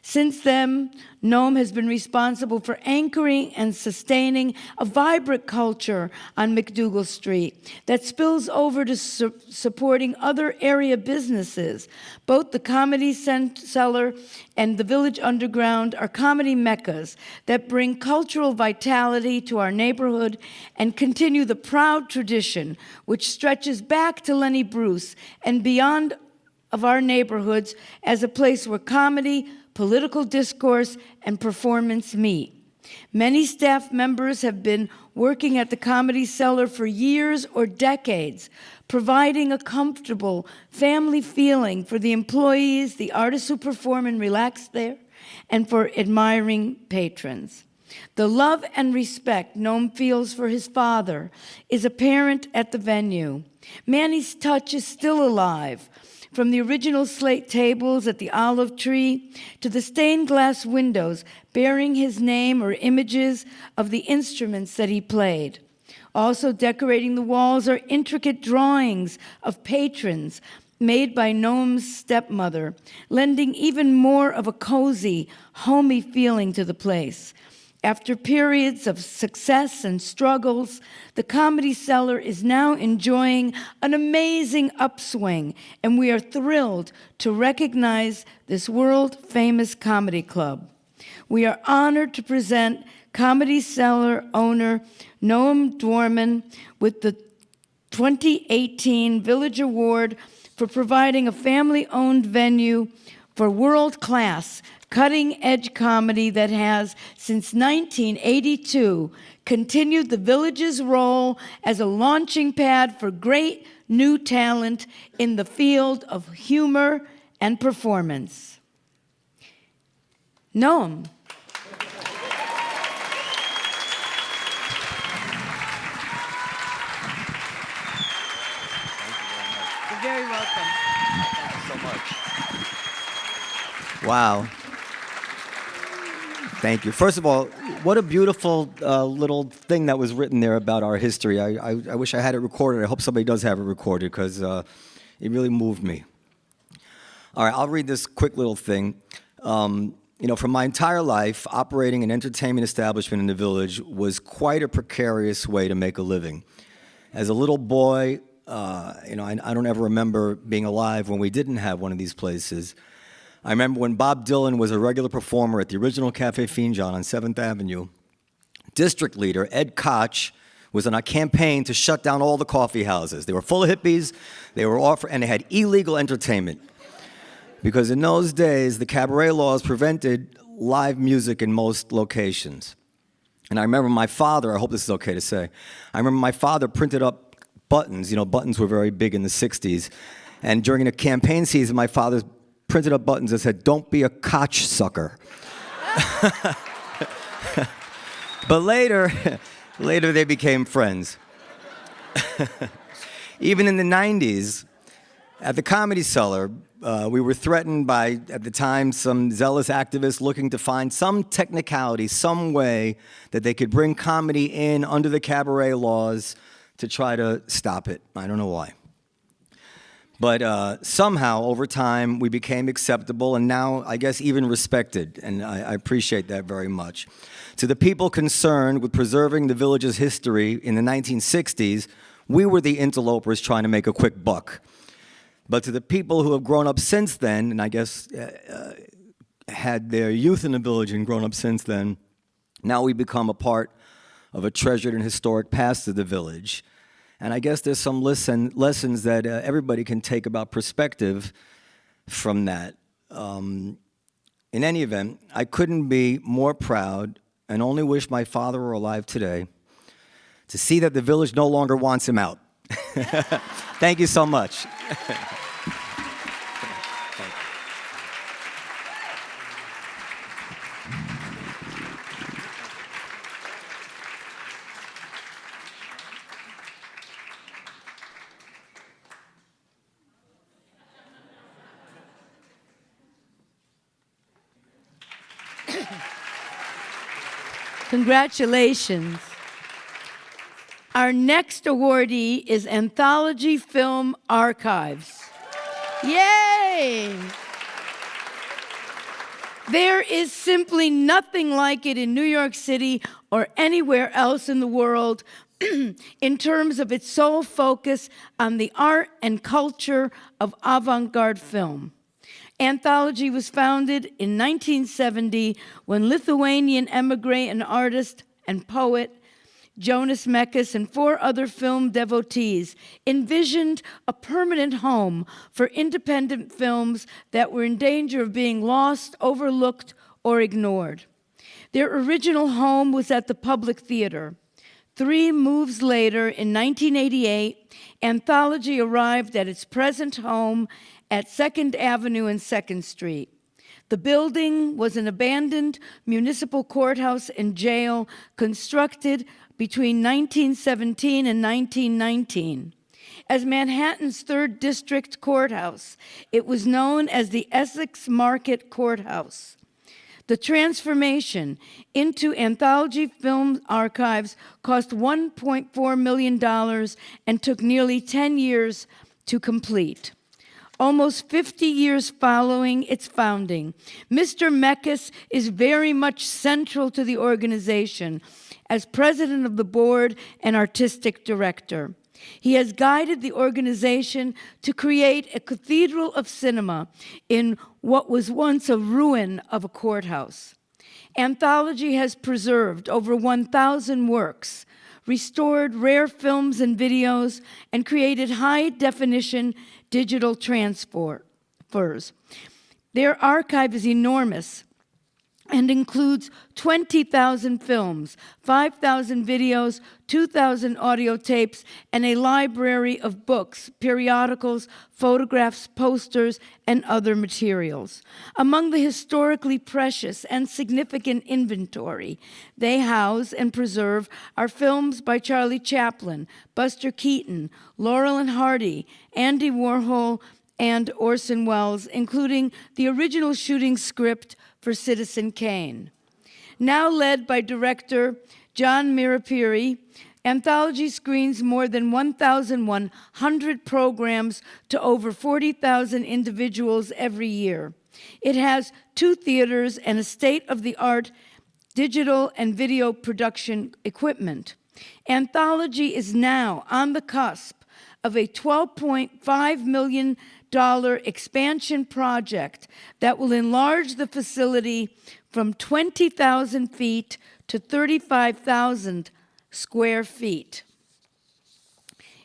Since then, Noam has been responsible for anchoring and sustaining a vibrant culture on McDougal Street that spills over to supporting other area businesses. Both the Comedy Cellar and the Village Underground are comedy meccas that bring cultural vitality to our neighborhood and continue the proud tradition which stretches back to Lenny Bruce and beyond of our neighborhoods as a place where comedy, political discourse, and performance meet. Many staff members have been working at the Comedy Cellar for years or decades, providing a comfortable family feeling for the employees, the artists who perform and relax there, and for admiring patrons. The love and respect Noam feels for his father is apparent at the venue. Manny's touch is still alive, from the original slate tables at the Olive Tree to the stained glass windows bearing his name or images of the instruments that he played. Also decorating the walls are intricate drawings of patrons made by Noam's stepmother, lending even more of a cozy, homey feeling to the place. After periods of success and struggles, the Comedy Cellar is now enjoying an amazing upswing, and we are thrilled to recognize this world-famous comedy club. We are honored to present Comedy Cellar owner Noam Dworman with the 2018 Village Award for providing a family-owned venue for world-class, cutting-edge comedy that has, since 1982, continued the Village's role as a launching pad for great new talent in the field of humor and performance. Noam. You're very welcome. Thank you so much. Wow. Thank you. First of all, what a beautiful little thing that was written there about our history. I wish I had it recorded. I hope somebody does have it recorded because it really moved me. All right, I'll read this quick little thing. For my entire life, operating an entertainment establishment in the Village was quite a precarious way to make a living. As a little boy, I don't ever remember being alive when we didn't have one of these places. I remember when Bob Dylan was a regular performer at the original Cafe Fiend John on 7th Avenue. District leader Ed Koch was on a campaign to shut down all the coffee houses. They were full of hippies, and they had illegal entertainment. Because in those days, the cabaret laws prevented live music in most locations. And I remember my father, I hope this is okay to say, I remember my father printed up buttons. Buttons were very big in the 60s. And during the campaign season, my father printed up buttons that said, "Don't be a Koch sucker." But later they became friends. Even in the 90s, at the Comedy Cellar, we were threatened by, at the time, some zealous activists looking to find some technicality, some way that they could bring comedy in under the cabaret laws to try to stop it. I don't know why. But somehow, over time, we became acceptable and now, I guess, even respected, and I appreciate that very much. To the people concerned with preserving the Village's history in the 1960s, we were the interlopers trying to make a quick buck. But to the people who have grown up since then, and I guess had their youth in the Village and grown up since then, now we become a part of a treasured and historic past of the Village. And I guess there's some lessons that everybody can take about perspective from that. In any event, I couldn't be more proud and only wish my father were alive today to see that the Village no longer wants him out. Thank you so much. Congratulations. Our next awardee is Anthology Film Archives. Yay! There is simply nothing like it in New York City or anywhere else in the world in terms of its sole focus on the art and culture of avant-garde film. Anthology was founded in 1970 when Lithuanian emigre and artist and poet Jonas Mekas and 4 other film devotees envisioned a permanent home for independent films that were in danger of being lost, overlooked, or ignored. Their original home was at the Public Theater. 3 moves later, in 1988, Anthology arrived at its present home at 2nd Avenue and 2nd Street. The building was an abandoned municipal courthouse and jail constructed between 1917 and 1919. As Manhattan's 3rd District Courthouse, it was known as the Essex Market Courthouse. The transformation into Anthology Film Archives cost $1.4 million and took nearly 10 years to complete. Almost 50 years following its founding, Mr. Meckes is very much central to the organization as president of the board and artistic director. He has guided the organization to create a cathedral of cinema in what was once a ruin of a courthouse. Anthology has preserved over 1,000 works, restored rare films and videos, and created high-definition digital transfers. Their archive is enormous and includes 20,000 films, 5,000 videos, 2,000 audio tapes, and a library of books, periodicals, photographs, posters, and other materials. Among the historically precious and significant inventory they house and preserve are films by Charlie Chaplin, Buster Keaton, Laurel and Hardy, Andy Warhol, and Orson Welles, including the original shooting script for Citizen Kane. Now led by director John Mirapiri, Anthology screens more than 1,100 programs to over 40,000 individuals every year. It has 2 theaters and a state-of-the-art digital and video production equipment. Anthology is now on the cusp of a $12.5 million expansion project that will enlarge the facility from 20,000 feet to 35,000 square feet.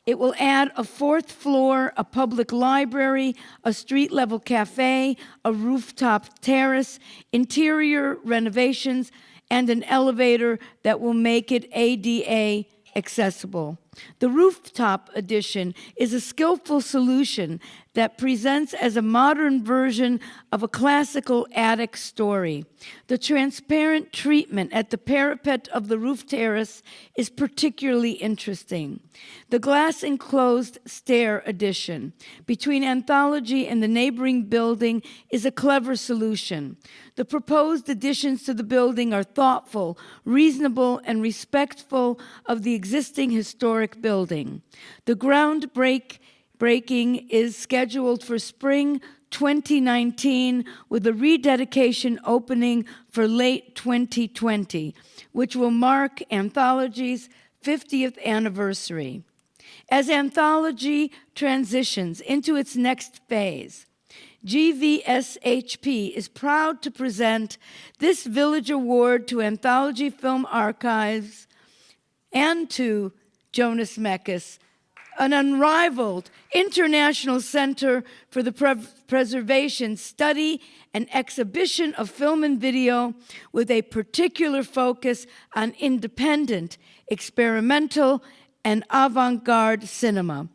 It will add a 4th floor, a public library, a street-level cafe, a rooftop terrace, interior renovations, and an elevator that will make it ADA accessible. The rooftop addition is a skillful solution that presents as a modern version of a classical attic story. The transparent treatment at the parapet of the roof terrace is particularly interesting. The glass-enclosed stair addition between Anthology and the neighboring building is a clever solution. The proposed additions to the building are thoughtful, reasonable, and respectful of the existing historic building. The groundbreaking is scheduled for spring 2019 with a rededication opening for late 2020, which will mark Anthology's 50th anniversary. As Anthology transitions into its next phase, GVSHP is proud to present this Village Award to Anthology Film Archives and to Jonas Meckes, an unrivaled international center for the preservation, study, and exhibition of film and video with a particular focus on independent, experimental, and avant-garde cinema.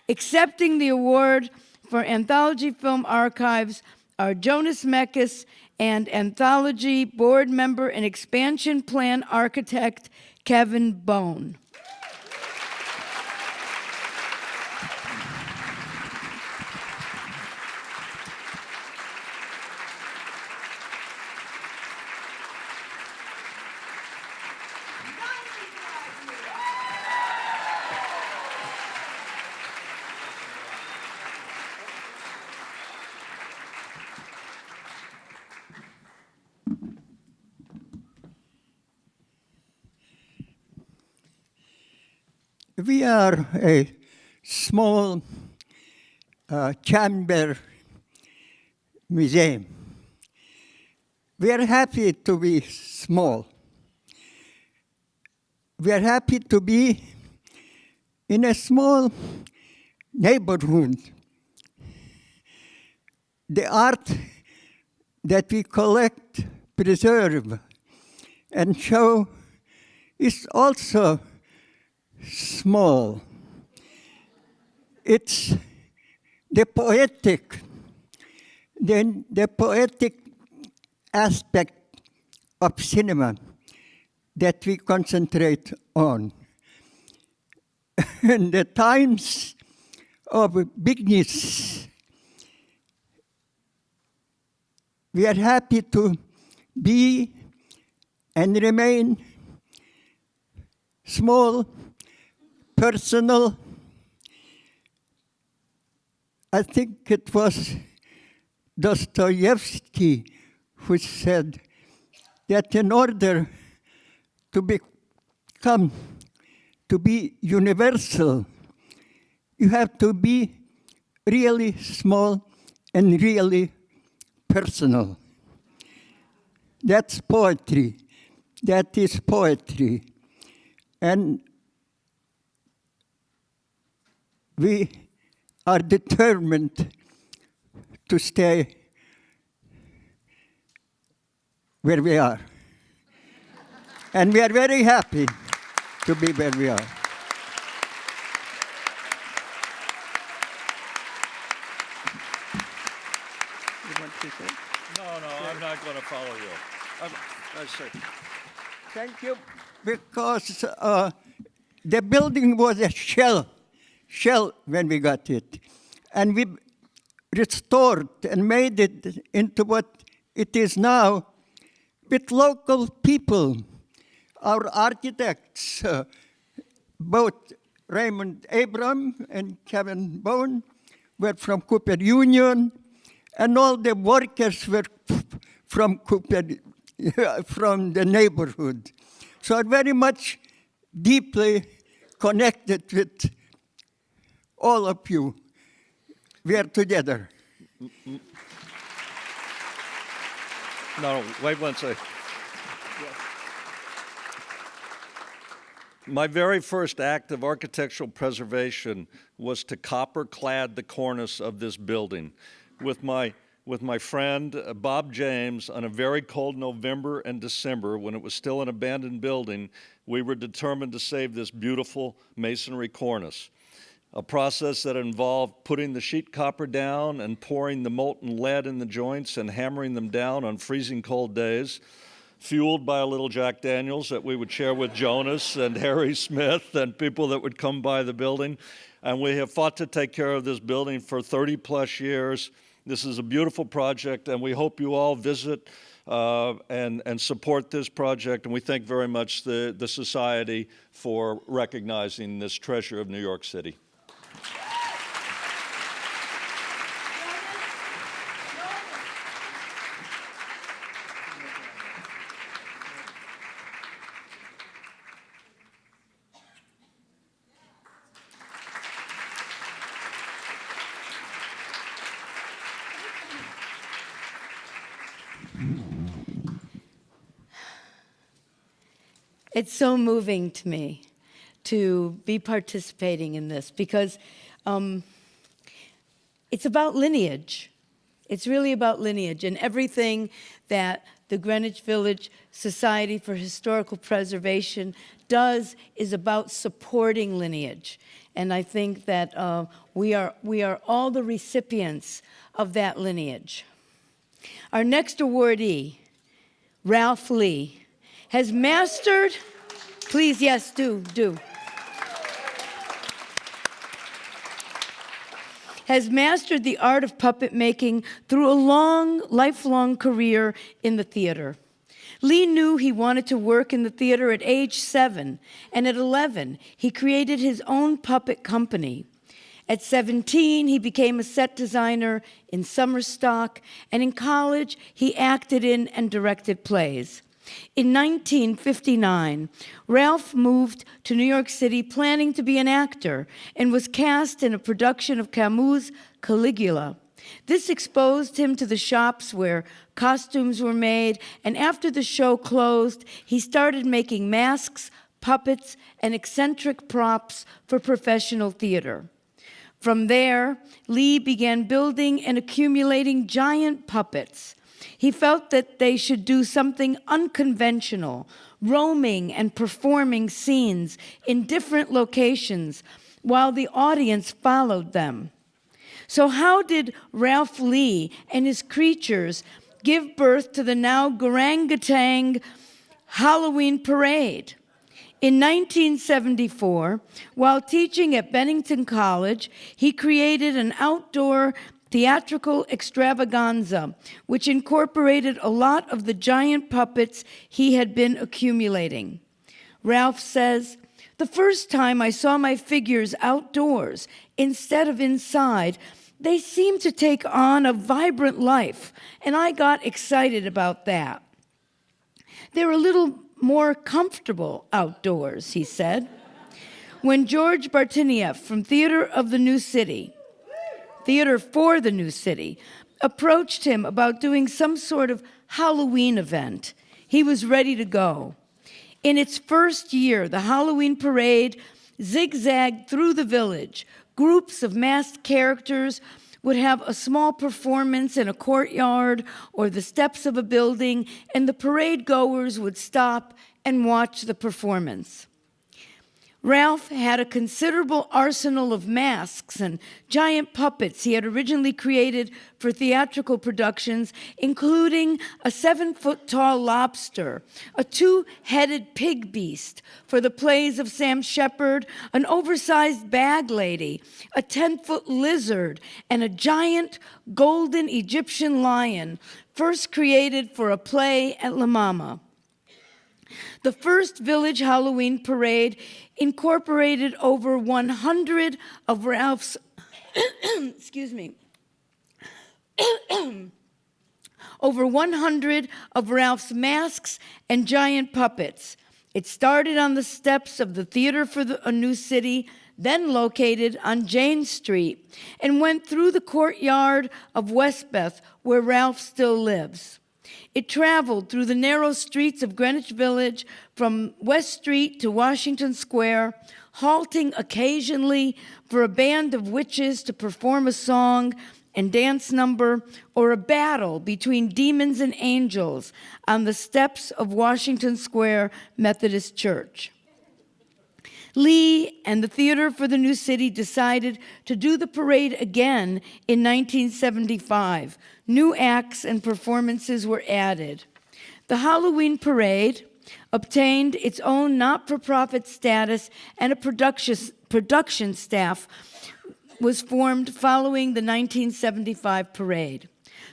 Accepting the award for Anthology Film Archives are Jonas Meckes and Anthology board member and expansion plan architect Kevin Bone. We are a small chamber museum. We are happy to be small. We are happy to be in a small neighborhood. The art that we collect, preserve, and show is also small. It's the poetic aspect of cinema that we concentrate on. In the times of bigness, we are happy to be and remain small, personal. I think it was Dostoevsky who said that in order to be universal, you have to be really small and really personal. That's poetry. That is poetry. And we are determined to stay where we are. And we are very happy to be where we are. No, I'm not going to follow you. Thank you, because the building was a shell when we got it. And we restored and made it into what it is now with local people. Our architects, both Raymond Abram and Kevin Bone, were from Cooper Union, and all the workers were from Cooper, from the neighborhood. So I'm very much deeply connected with all of you. We are together. No, wait one second. My very first act of architectural preservation was to copper-clad the cornice of this building. With my friend Bob James, on a very cold November and December, when it was still an abandoned building, we were determined to save this beautiful masonry cornice. A process that involved putting the sheet copper down and pouring the molten lead in the joints and hammering them down on freezing cold days, fueled by a little Jack Daniels that we would share with Jonas and Harry Smith and people that would come by the building. And we have fought to take care of this building for 30-plus years. This is a beautiful project, and we hope you all visit and support this project. And we thank very much the Society for recognizing this treasure of New York City. It's so moving to me to be participating in this because it's about lineage. It's really about lineage, and everything that the Greenwich Village Society for Historical Preservation does is about supporting lineage. And I think that we are all the recipients of that lineage. Our next awardee, Ralph Lee, has mastered, please, yes, do. Has mastered the art of puppet making through a lifelong career in the theater. Lee knew he wanted to work in the theater at age 7, and at 11, he created his own puppet company. At 17, he became a set designer in summer stock, and in college, he acted in and directed plays. In 1959, Ralph moved to New York City planning to be an actor and was cast in a production of Camus' Caligula. This exposed him to the shops where costumes were made, and after the show closed, he started making masks, puppets, and eccentric props for professional theater. From there, Lee began building and accumulating giant puppets. He felt that they should do something unconventional, roaming and performing scenes in different locations while the audience followed them. So how did Ralph Lee and his creatures give birth to the now Garangatang Halloween Parade? In 1974, while teaching at Bennington College, he created an outdoor theatrical extravaganza, which incorporated a lot of the giant puppets he had been accumulating. Ralph says, "The first time I saw my figures outdoors instead of inside, they seemed to take on a vibrant life, and I got excited about that. They're a little more comfortable outdoors," he said. When George Bartinieff from Theater for the New City, approached him about doing some sort of Halloween event, he was ready to go. In its first year, the Halloween parade zigzagged through the village. Groups of masked characters would have a small performance in a courtyard or the steps of a building, and the parade goers would stop and watch the performance. Ralph had a considerable arsenal of masks and giant puppets he had originally created for theatrical productions, including a 7-foot-tall lobster, a 2-headed pig beast for the plays of Sam Shepard, an oversized bag lady, a 10-foot lizard, and a giant golden Egyptian lion, first created for a play at La Mama. The first village Halloween parade incorporated over 100 of Ralph's, over 100 of Ralph's masks and giant puppets. It started on the steps of the Theater for a New City, then located on Jane Street, and went through the courtyard of Westbeth, where Ralph still lives. It traveled through the narrow streets of Greenwich Village from West Street to Washington Square, halting occasionally for a band of witches to perform a song and dance number or a battle between demons and angels on the steps of Washington Square Methodist Church. Lee and the Theater for the New City decided to do the parade again in 1975. New acts and performances were added. The Halloween parade obtained its own not-for-profit status, and a production staff was formed following the 1975 parade.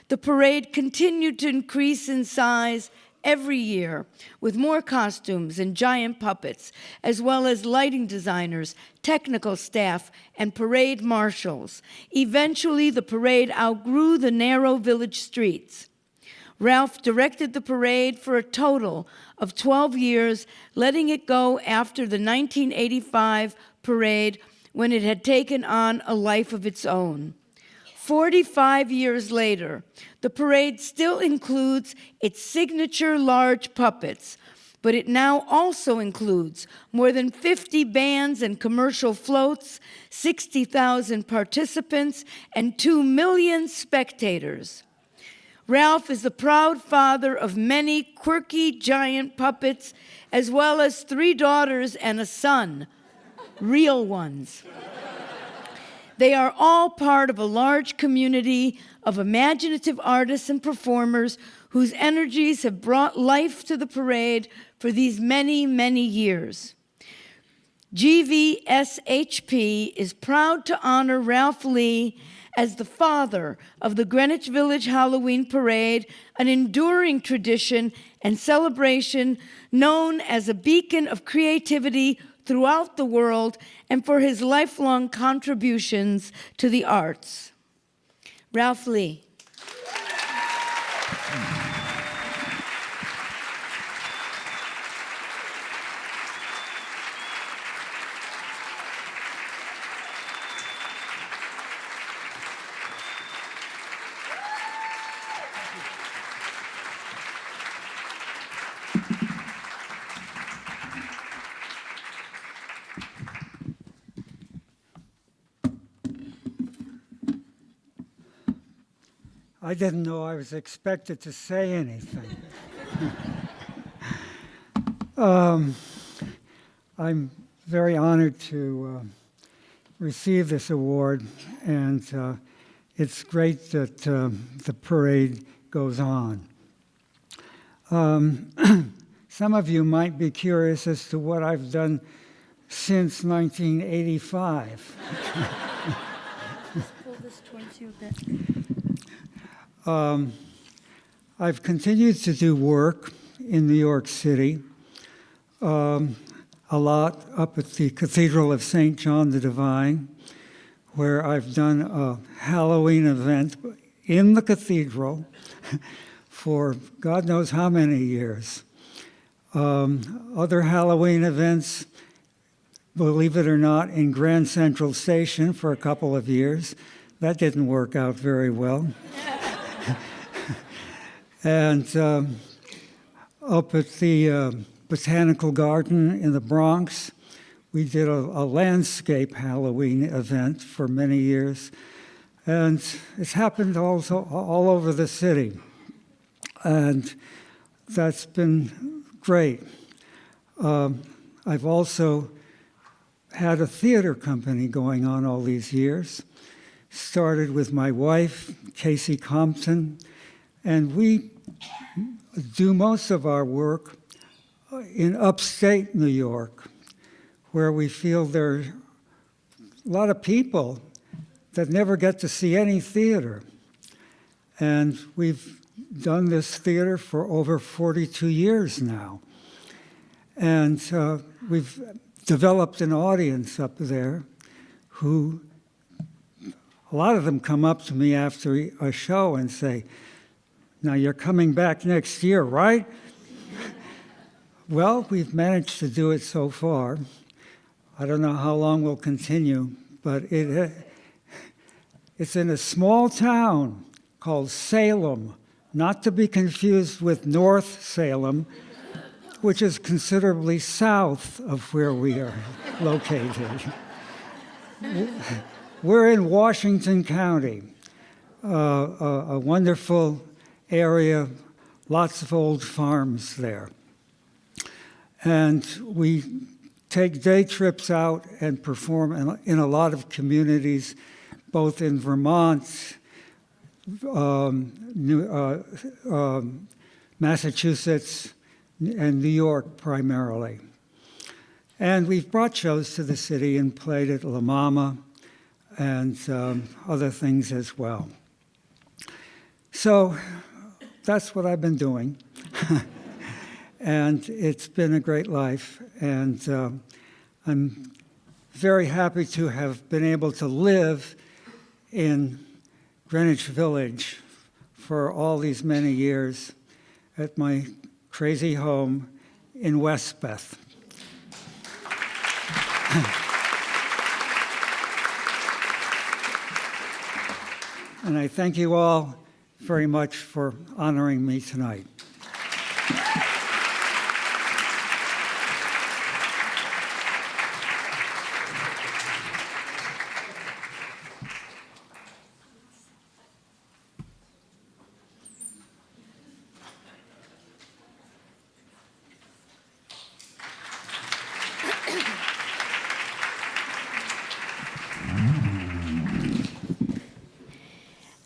The parade continued to increase in size every year, with more costumes and giant puppets, as well as lighting designers, technical staff, and parade marshals. Eventually, the parade outgrew the narrow village streets. Ralph directed the parade for a total of 12 years, letting it go after the 1985 parade, when it had taken on a life of its own. 45 years later, the parade still includes its signature large puppets, but it now also includes more than 50 bands and commercial floats, 60,000 participants, and 2 million spectators. Ralph is the proud father of many quirky giant puppets, as well as 3 daughters and a son, real ones. They are all part of a large community of imaginative artists and performers whose energies have brought life to the parade for these many, many years. GVSHP is proud to honor Ralph Lee as the father of the Greenwich Village Halloween Parade, an enduring tradition and celebration known as a beacon of creativity throughout the world, and for his lifelong contributions to the arts. Ralph Lee. I didn't know I was expected to say anything. I'm very honored to receive this award, and it's great that the parade goes on. Some of you might be curious as to what I've done since 1985. Pull this towards you a bit. I've continued to do work in New York City, a lot up at the Cathedral of St. John the Divine, where I've done a Halloween event in the cathedral for God knows how many years. Other Halloween events, believe it or not, in Grand Central Station for a couple of years. That didn't work out very well. And up at the Botanical Garden in the Bronx, we did a landscape Halloween event for many years. And it's happened also all over the city. And that's been great. I've also had a theater company going on all these years. Started with my wife, Casey Compton, and we do most of our work in upstate New York, where we feel there are a lot of people that never get to see any theater. And we've done this theater for over 42 years now. And we've developed an audience up there who, a lot of them come up to me after a show and say, "Now you're coming back next year, right?" Well, we've managed to do it so far. I don't know how long we'll continue, but it's in a small town called Salem, not to be confused with North Salem, which is considerably south of where we are located. We're in Washington County, a wonderful area, lots of old farms there. And we take day trips out and perform in a lot of communities, both in Vermont, Massachusetts, and New York primarily. And we've brought shows to the city and played at La Mama and other things as well. So that's what I've been doing. And it's been a great life. And I'm very happy to have been able to live in Greenwich Village for all these many years at my crazy home in Westbeth. And I thank you all very much for honoring me tonight.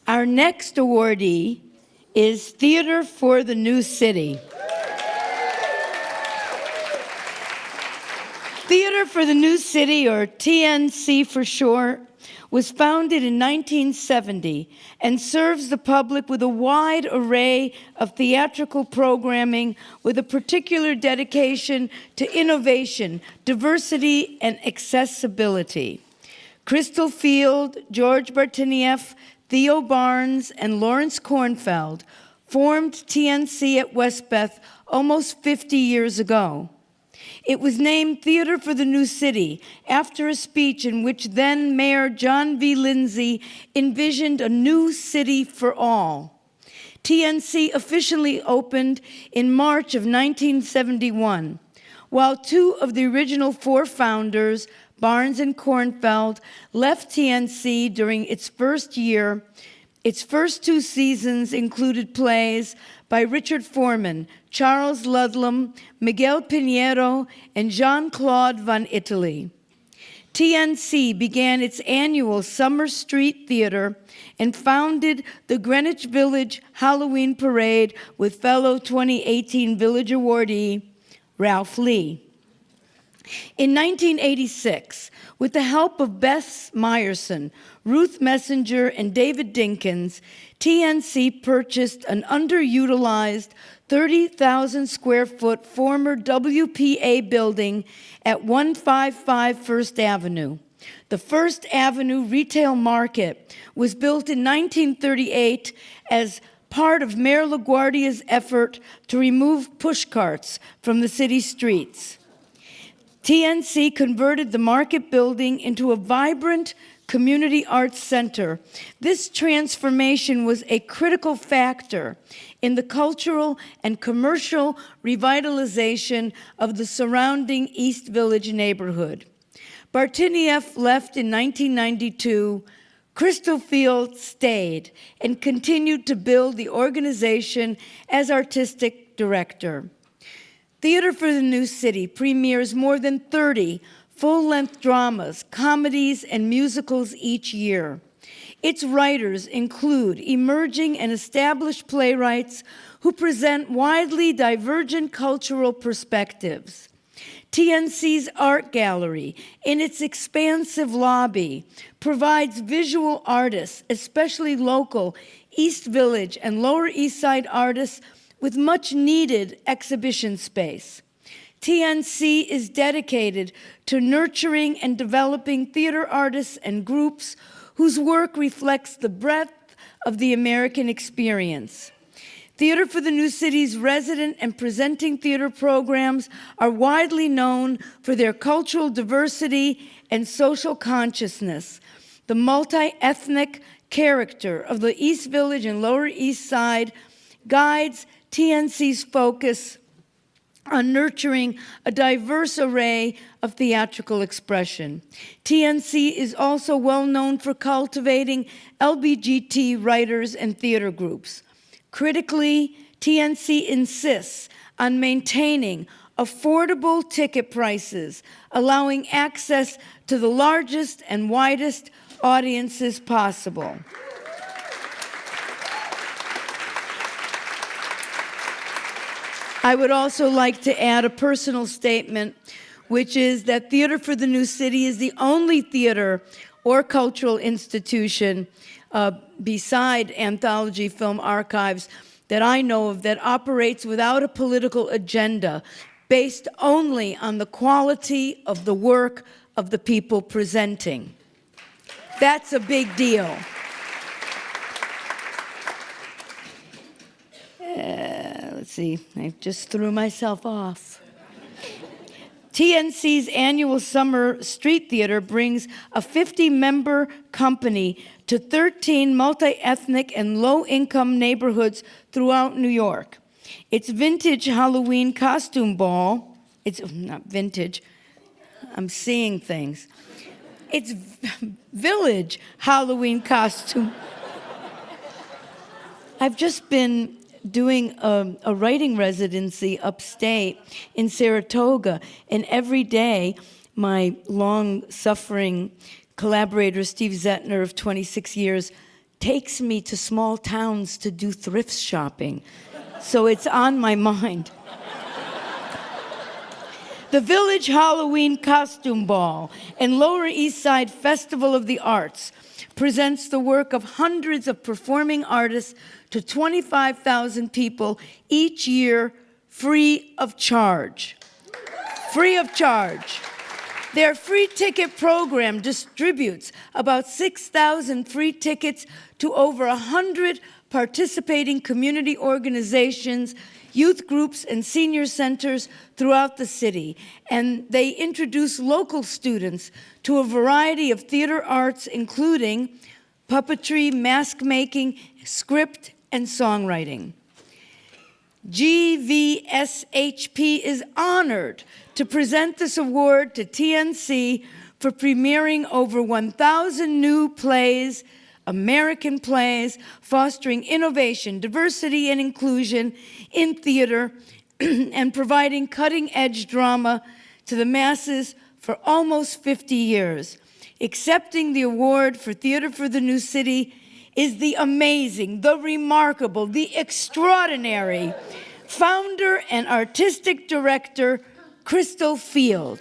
Our next awardee is Theater for the New City. Theater for the New City, or TNC for short, was founded in 1970 and serves the public with a wide array of theatrical programming with a particular dedication to innovation, diversity, and accessibility. Crystal Field, George Bartinieff, Theo Barnes, and Lawrence Kornfeld formed TNC at Westbeth almost 50 years ago. It was named Theater for the New City after a speech in which then Mayor John V. Lindsay envisioned a new city for all. TNC officially opened in March of 1971, while two of the original four founders, Barnes and Kornfeld, left TNC during its first year. Its first two seasons included plays by Richard Foreman, Charles Ludlam, Miguel Pinheiro, and Jean-Claude Van Italy. TNC began its annual Summer Street Theater and founded the Greenwich Village Halloween Parade with fellow 2018 Village awardee, Ralph Lee. In 1986, with the help of Bess Meyerson, Ruth Messenger, and David Dinkins, TNC purchased an underutilized 30,000 square foot former WPA building at 155 First Avenue. The First Avenue Retail Market was built in 1938 as part of Mayor LaGuardia's effort to remove pushcarts from the city streets. TNC converted the market building into a vibrant community arts center. This transformation was a critical factor in the cultural and commercial revitalization of the surrounding East Village neighborhood. Bartinieff left in 1992. Crystal Field stayed and continued to build the organization as artistic director. Theater for the New City premieres more than 30 full-length dramas, comedies, and musicals each year. Its writers include emerging and established playwrights who present widely divergent cultural perspectives. TNC's art gallery, in its expansive lobby, provides visual artists, especially local East Village and Lower East Side artists, with much-needed exhibition space. TNC is dedicated to nurturing and developing theater artists and groups whose work reflects the breadth of the American experience. Theater for the New City's resident and presenting theater programs are widely known for their cultural diversity and social consciousness. The multi-ethnic character of the East Village and Lower East Side guides TNC's focus on nurturing a diverse array of theatrical expression. TNC is also well known for cultivating LBGT writers and theater groups. Critically, TNC insists on maintaining affordable ticket prices, allowing access to the largest and widest audiences possible. I would also like to add a personal statement, which is that Theater for the New City is the only theater or cultural institution beside Anthology Film Archives that I know of that operates without a political agenda, based only on the quality of the work of the people presenting. That's a big deal. Let's see, I just threw myself off. TNC's annual summer street theater brings a 50-member company to 13 multi-ethnic and low-income neighborhoods throughout New York. Its vintage Halloween costume ball, it's not vintage, I'm seeing things. It's village Halloween costume. I've just been doing a writing residency upstate in Saratoga, and every day my long-suffering collaborator, Steve Zettner, of 26 years, takes me to small towns to do thrift shopping. So it's on my mind. The Village Halloween Costume Ball and Lower East Side Festival of the Arts presents the work of hundreds of performing artists to 25,000 people each year, free of charge. Free of charge. Their free ticket program distributes about 6,000 free tickets to over 100 participating community organizations, youth groups, and senior centers throughout the city. And they introduce local students to a variety of theater arts, including puppetry, mask making, script, and songwriting. GVSHP is honored to present this award to TNC for premiering over 1,000 new plays, American plays, fostering innovation, diversity, and inclusion in theater, and providing cutting-edge drama to the masses for almost 50 years. Accepting the award for Theater for the New City is the amazing, the remarkable, the extraordinary founder and artistic director, Crystal Field.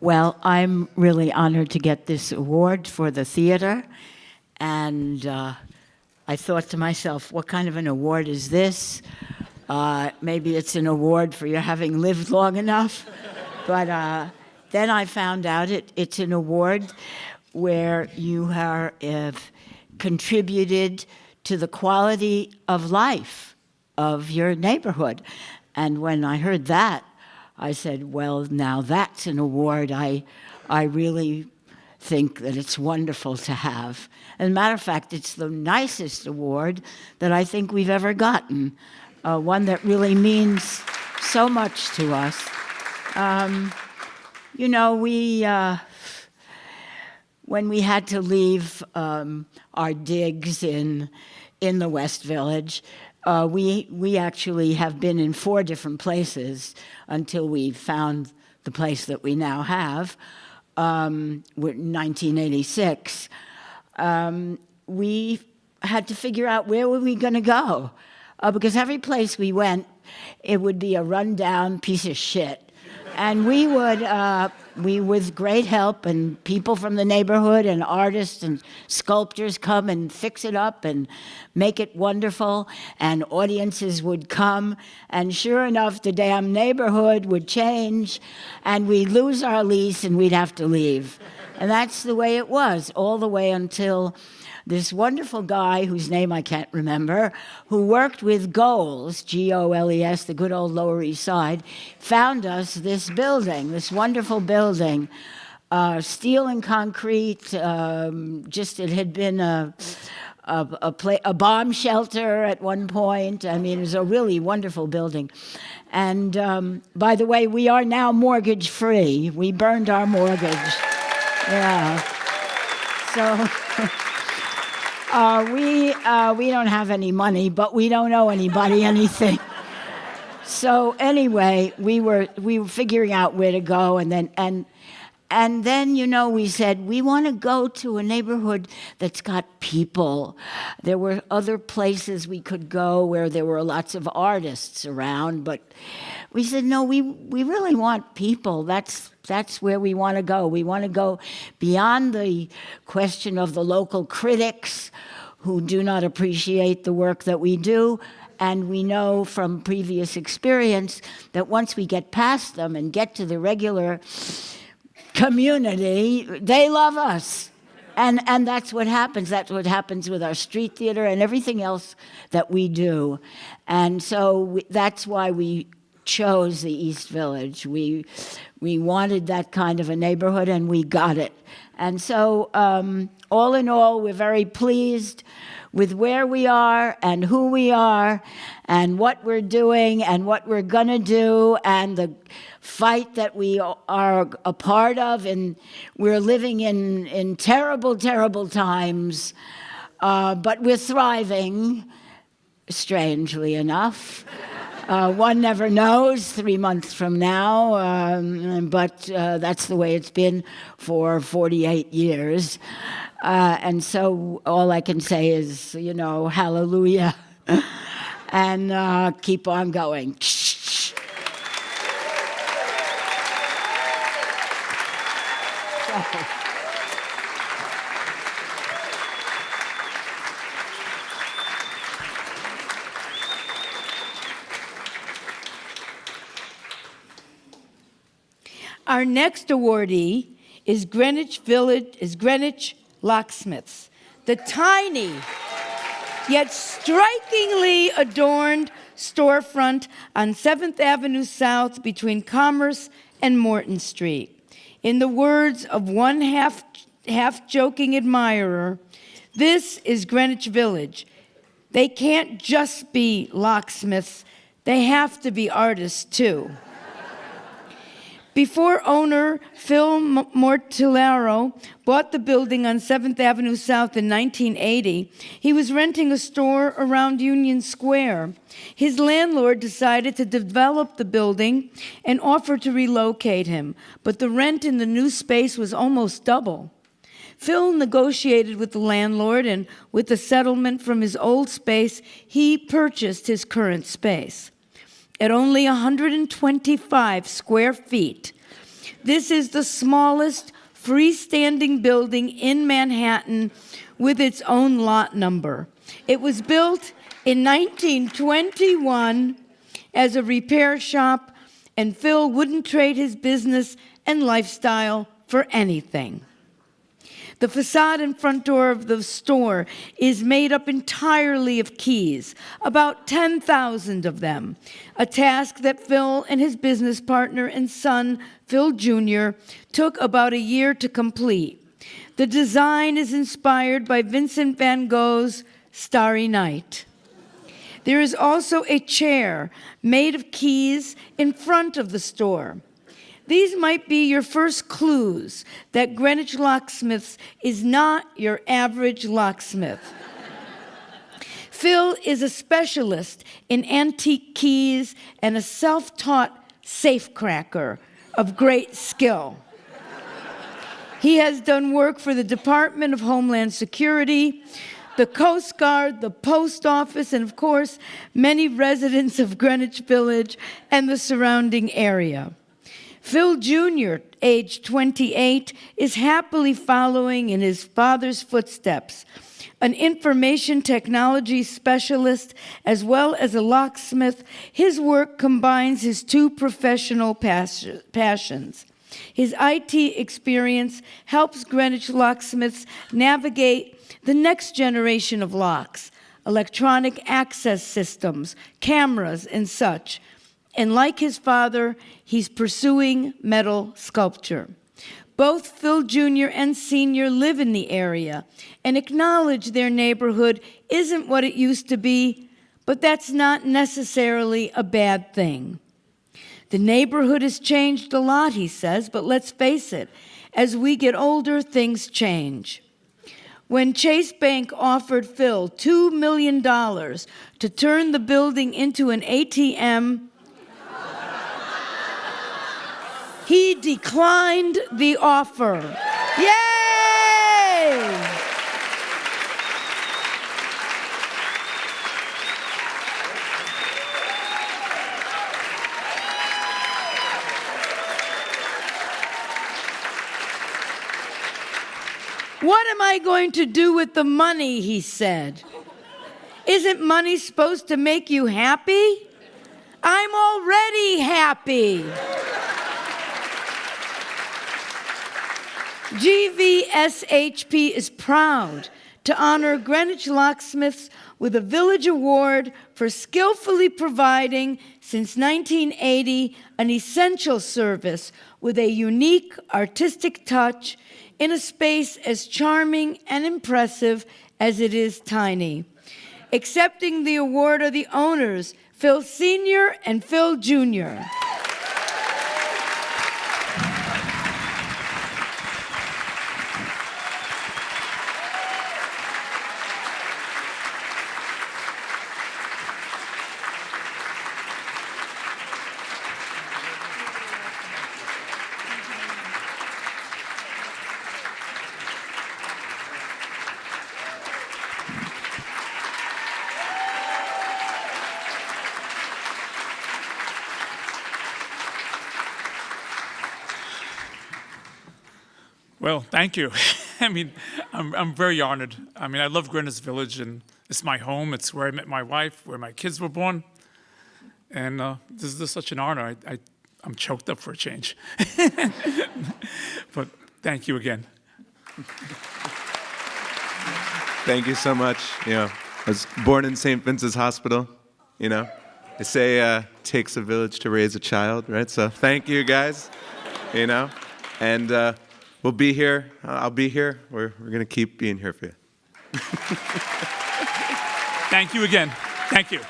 Well, I'm really honored to get this award for the theater, and I thought to myself, what kind of an award is this? Maybe it's an award for your having lived long enough, but then I found out it's an award where you have contributed to the quality of life of your neighborhood. And when I heard that, I said, well, now that's an award I really think that it's wonderful to have. As a matter of fact, it's the nicest award that I think we've ever gotten, one that really means so much to us. You know, when we had to leave our digs in the West Village, we actually have been in 4 different places until we found the place that we now have. In 1986, we had to figure out where were we going to go, because every place we went, it would be a rundown piece of shit. And we would, with great help, and people from the neighborhood and artists and sculptors come and fix it up and make it wonderful, and audiences would come, and sure enough, the damn neighborhood would change, and we'd lose our lease and we'd have to leave. And that's the way it was, all the way until this wonderful guy, whose name I can't remember, who worked with Goles, G-O-L-E-S, the good old Lower East Side, found us this building, this wonderful building, steel and concrete. It had been a bomb shelter at one point. I mean, it was a really wonderful building. And by the way, we are now mortgage-free. We burned our mortgage. Yeah. So... we don't have any money, but we don't owe anybody anything. So anyway, we were figuring out where to go, and then you know, we said we want to go to a neighborhood that's got people. There were other places we could go where there were lots of artists around, but we said no, we really want people. That's where we want to go. We want to go beyond the question of the local critics who do not appreciate the work that we do. And we know from previous experience that once we get past them and get to the regular community, they love us. And that's what happens. That's what happens with our street theater and everything else that we do. And so that's why we chose the East Village. We wanted that kind of a neighborhood, and we got it. And so all in all, we're very pleased with where we are and who we are and what we're doing and what we're going to do and the fight that we are a part of. And we're living in terrible, terrible times, but we're thriving, strangely enough. One never knows 3 months from now, but that's the way it's been for 48 years. And so all I can say is, you know, hallelujah, and keep on going. Our next awardee is Greenwich Locksmiths, the tiny yet strikingly adorned storefront on 7th Avenue South between Commerce and Morton Street. In the words of one half-joking admirer, this is Greenwich Village. They can't just be locksmiths, they have to be artists too. Before owner Phil Mortillaro bought the building on 7th Avenue South in 1980, he was renting a store around Union Square. His landlord decided to develop the building and offered to relocate him, but the rent in the new space was almost double. Phil negotiated with the landlord, and with the settlement from his old space, he purchased his current space. At only 125 square feet, this is the smallest freestanding building in Manhattan with its own lot number. It was built in 1921 as a repair shop, and Phil wouldn't trade his business and lifestyle for anything. The facade and front door of the store is made up entirely of keys, about 10,000 of them, a task that Phil and his business partner and son, Phil Jr., took about a year to complete. The design is inspired by Vincent van Gogh's Starry Night. There is also a chair made of keys in front of the store. These might be your first clues that Greenwich Locksmiths is not your average locksmith. Phil is a specialist in antique keys and a self-taught safecracker of great skill. He has done work for the Department of Homeland Security, the Coast Guard, the Post Office, and of course, many residents of Greenwich Village and the surrounding area. Phil Jr., age 28, is happily following in his father's footsteps. An information technology specialist as well as a locksmith, his work combines his two professional passions. His IT experience helps Greenwich locksmiths navigate the next generation of locks, electronic access systems, cameras, and such. And like his father, he's pursuing metal sculpture. Both Phil Jr. and Sr. live in the area and acknowledge their neighborhood isn't what it used to be, but that's not necessarily a bad thing. The neighborhood has changed a lot, he says, but let's face it, as we get older, things change. When Chase Bank offered Phil $2 million to turn the building into an ATM, he declined the offer. Yay! What am I going to do with the money, he said. Isn't money supposed to make you happy? I'm already happy. GVSHP is proud to honor Greenwich locksmiths with a Village Award for skillfully providing, since 1980, an essential service with a unique artistic touch in a space as charming and impressive as it is tiny. Accepting the award are the owners, Phil Sr. and Phil Jr. Well, thank you. I mean, I'm very honored. I mean, I love Greenwich Village, and it's my home. It's where I met my wife, where my kids were born. And this is such an honor. I'm choked up for a change. But thank you again. Thank you so much. You know, I was born in St. Vincent's Hospital. You know, they say it takes a village to raise a child, right? So thank you, guys. You know, And we'll be here. I'll be here. We're going to keep being here for you. Thank you again. Thank you.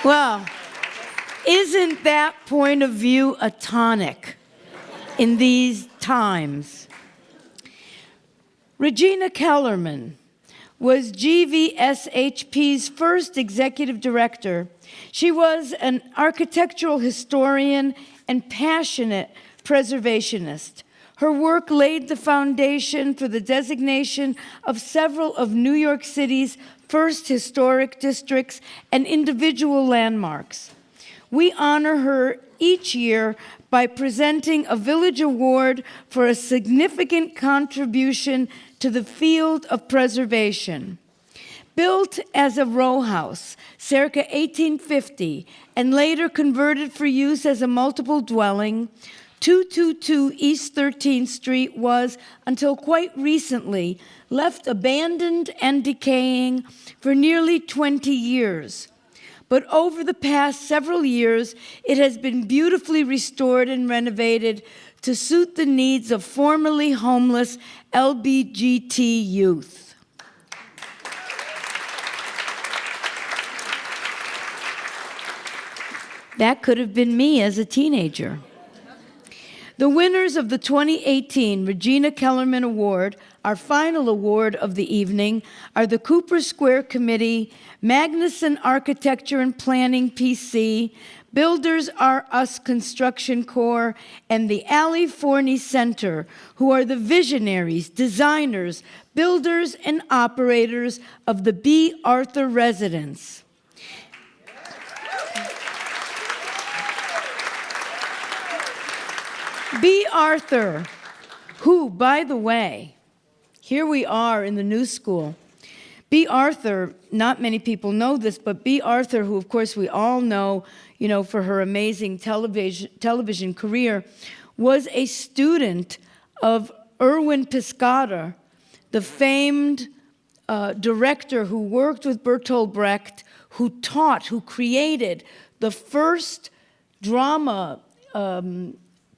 Well, isn't that point of view a tonic in these times? Regina Kellerman was GVSHP's first executive director. She was an architectural historian and passionate preservationist. Her work laid the foundation for the designation of several of New York City's first historic districts and individual landmarks. We honor her each year by presenting a Village Award for a significant contribution to the field of preservation. Built as a row house circa 1850 and later converted for use as a multiple dwelling, 222 East 13th Street was, until quite recently, left abandoned and decaying for nearly 20 years. But over the past several years, it has been beautifully restored and renovated to suit the needs of formerly homeless LBGT youth. That could have been me as a teenager. The winners of the 2018 Regina Kellerman Award, our final award of the evening, are the Cooper Square Committee, Magnuson Architecture and Planning PC, Builders R Us Construction Corps, and the Ali Forney Center, who are the visionaries, designers, builders, and operators of the B. Arthur Residence. B. Arthur, who, by the way, here we are in the new school. B. Arthur, not many people know this, but B. Arthur, who of course we all know, for her amazing television career, was a student of Erwin Piscator, the famed director who worked with Bertolt Brecht, who created the first drama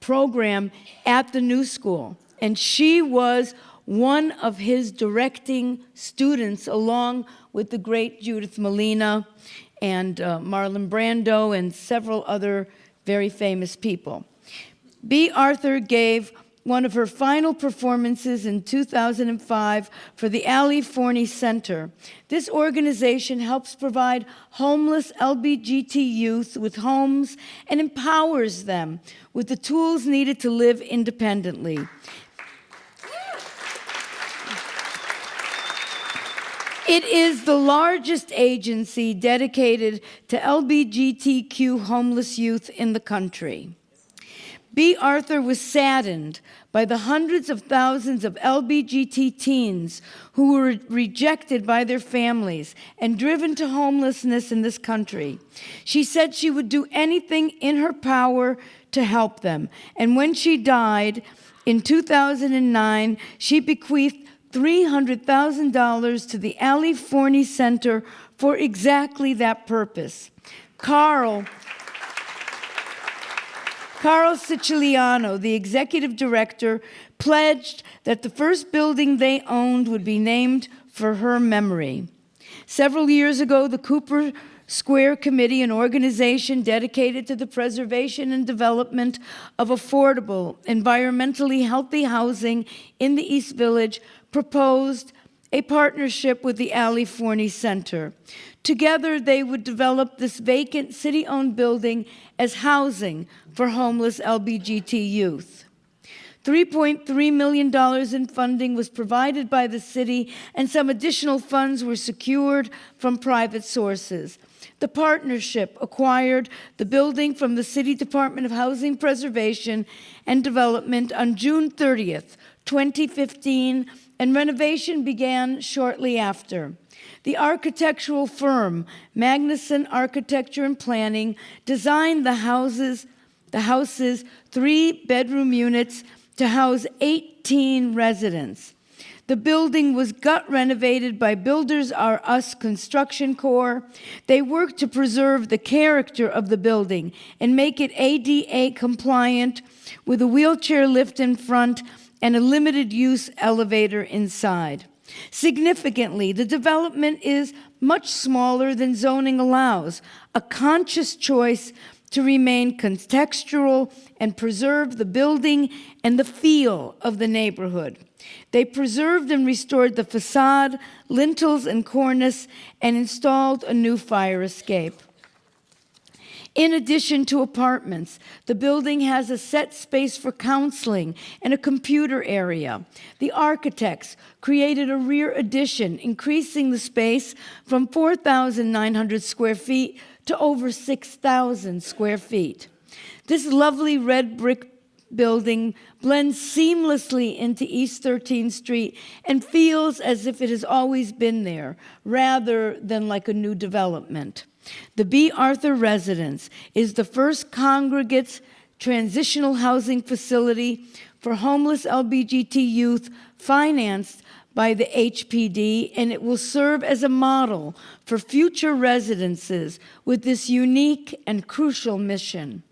program at the New School. And she was one of his directing students, along with the great Judith Malina and Marlon Brando and several other very famous people. B. Arthur gave one of her final performances in 2005 for the Ali Forney Center. This organization helps provide homeless LBGT youth with homes and empowers them with the tools needed to live independently. It is the largest agency dedicated to LGBTQ homeless youth in the country. B. Arthur was saddened by the hundreds of thousands of LGBTQ teens who were rejected by their families and driven to homelessness in this country. She said she would do anything in her power to help them. And when she died in 2009, she bequeathed $300,000 to the Ali Forney Center for exactly that purpose. Carl Siciliano, the executive director, pledged that the first building they owned would be named for her memory. Several years ago, the Cooper Square Committee, an organization dedicated to the preservation and development of affordable, environmentally healthy housing in the East Village, proposed a partnership with the Ali Forney Center. Together, they would develop this vacant city-owned building as housing for homeless LGBTQ youth. $3.3 million in funding was provided by the city, and some additional funds were secured from private sources. The partnership acquired the building from the City Department of Housing Preservation and Development on June 30th, 2015, and renovation began shortly after. The architectural firm, Magnuson Architecture and Planning, designed the house's 3-bedroom units to house 18 residents. The building was gut renovated by Builders R Us Construction Corps. They worked to preserve the character of the building and make it ADA compliant with a wheelchair lift in front and a limited use elevator inside. Significantly, the development is much smaller than zoning allows, a conscious choice to remain contextual and preserve the building and the feel of the neighborhood. They preserved and restored the facade, lintels, and cornice, and installed a new fire escape. In addition to apartments, the building has a set space for counseling and a computer area. The architects created a rear addition, increasing the space from 4,900 square feet to over 6,000 square feet. This lovely red brick building blends seamlessly into East 13th Street and feels as if it has always been there, rather than like a new development. The B. Arthur Residence is the first congregate transitional housing facility for homeless LBGT youth financed by the HPD, and it will serve as a model for future residences with this unique and crucial mission.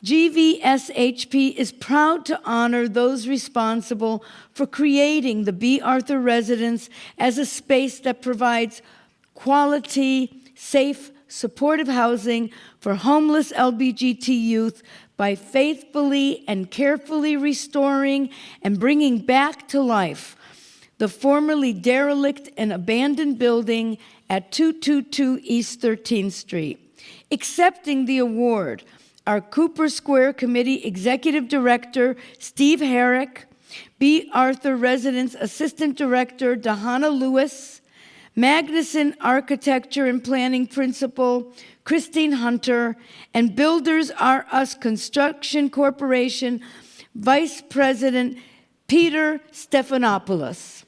GVSHP is proud to honor those responsible for creating the B. Arthur Residence as a space that provides quality, safe, supportive housing for homeless LBGT youth by faithfully and carefully restoring and bringing back to life the formerly derelict and abandoned building at 222 East 13th Street. Accepting the award are Cooper Square Committee Executive Director Steve Herrick, B. Arthur Residence Assistant Director Dahana Lewis, Magnuson Architecture and Planning Principal Christine Hunter, and Builders R Us Construction Corporation Vice President Peter Stephanopoulos.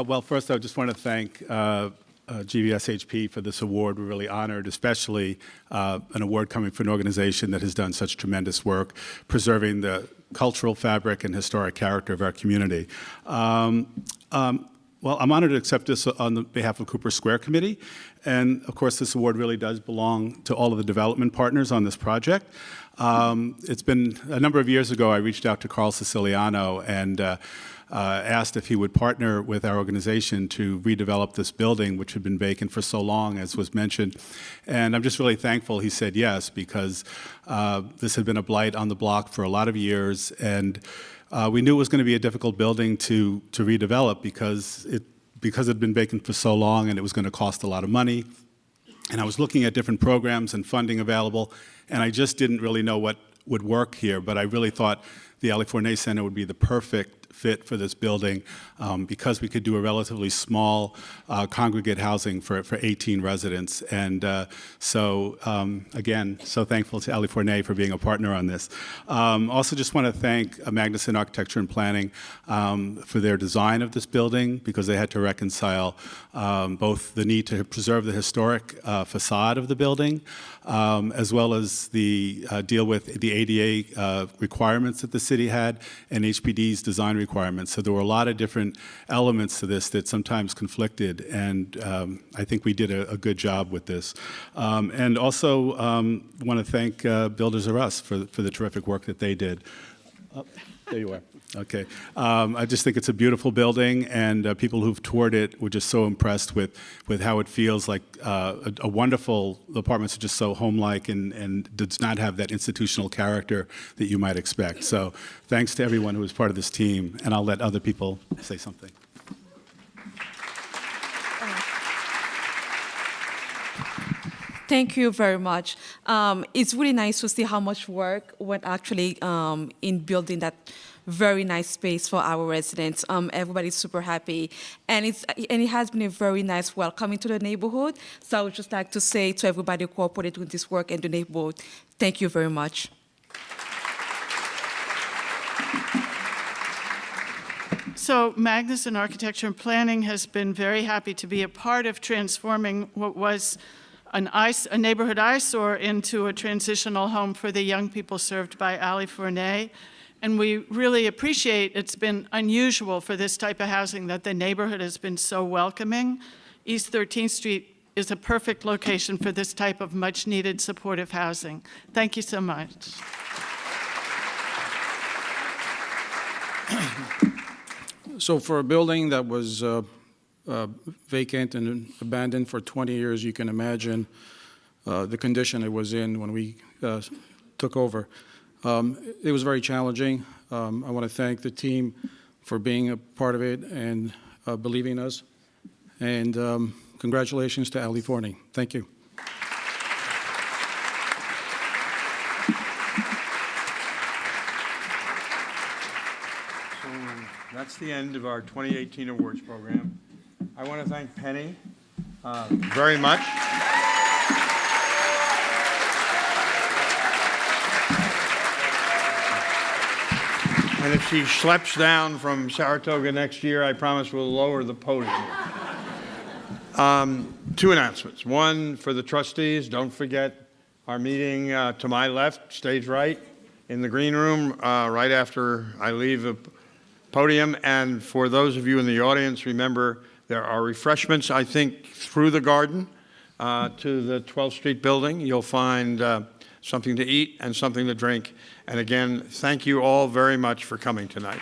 Well, first, I just want to thank GVSHP for this award. We're really honored, especially an award coming from an organization that has done such tremendous work preserving the cultural fabric and historic character of our community. Well, I'm honored to accept this on behalf of Cooper Square Committee. And of course, this award really does belong to all of the development partners on this project. It's been a number of years ago, I reached out to Carl Siciliano and asked if he would partner with our organization to redevelop this building, which had been vacant for so long, as was mentioned. And I'm just really thankful he said yes, because this had been a blight on the block for a lot of years. And we knew it was going to be a difficult building to redevelop because it had been vacant for so long, and it was going to cost a lot of money. And I was looking at different programs and funding available, and I just didn't really know what would work here. But I really thought the Ali Fournet Center would be the perfect fit for this building because we could do a relatively small congregate housing for 18 residents. And again, so thankful to Ali Fournet for being a partner on this. Also just want to thank Magnuson Architecture and Planning for their design of this building, because they had to reconcile both the need to preserve the historic facade of the building, as well as the deal with the ADA requirements that the city had and HPD's design requirements. So there were a lot of different elements to this that sometimes conflicted, and I think we did a good job with this. And also want to thank Builders R Us for the terrific work that they did. There you are. Okay. I just think it's a beautiful building, and people who've toured it were just so impressed with how it feels like a wonderful, the apartments are just so home-like and does not have that institutional character that you might expect. So thanks to everyone who was part of this team, and I'll let other people say something. Thank you very much. It's really nice to see how much work went actually in building that very nice space for our residents. Everybody's super happy, and it has been a very nice welcoming to the neighborhood. So I would just like to say to everybody who cooperated with this work in the neighborhood, thank you very much. So Magnuson Architecture and Planning has been very happy to be a part of transforming what was a neighborhood eyesore into a transitional home for the young people served by Ali Fournet. And we really appreciate, it's been unusual for this type of housing that the neighborhood has been so welcoming. East 13th Street is a perfect location for this type of much-needed supportive housing. Thank you so much. So for a building that was vacant and abandoned for 20 years, you can imagine the condition it was in when we took over. It was very challenging. I want to thank the team for being a part of it and believing us. And congratulations to Ali Fournet. Thank you. That's the end of our 2018 awards program. I want to thank Penny very much. And if she schleps down from Saratoga next year, I promise we'll lower the podium. Two announcements. One, for the trustees, don't forget our meeting to my left, stage right, in the green room, right after I leave the podium. And for those of you in the audience, remember there are refreshments, I think, through the garden to the 12th Street building. You'll find something to eat and something to drink. And again, thank you all very much for coming tonight.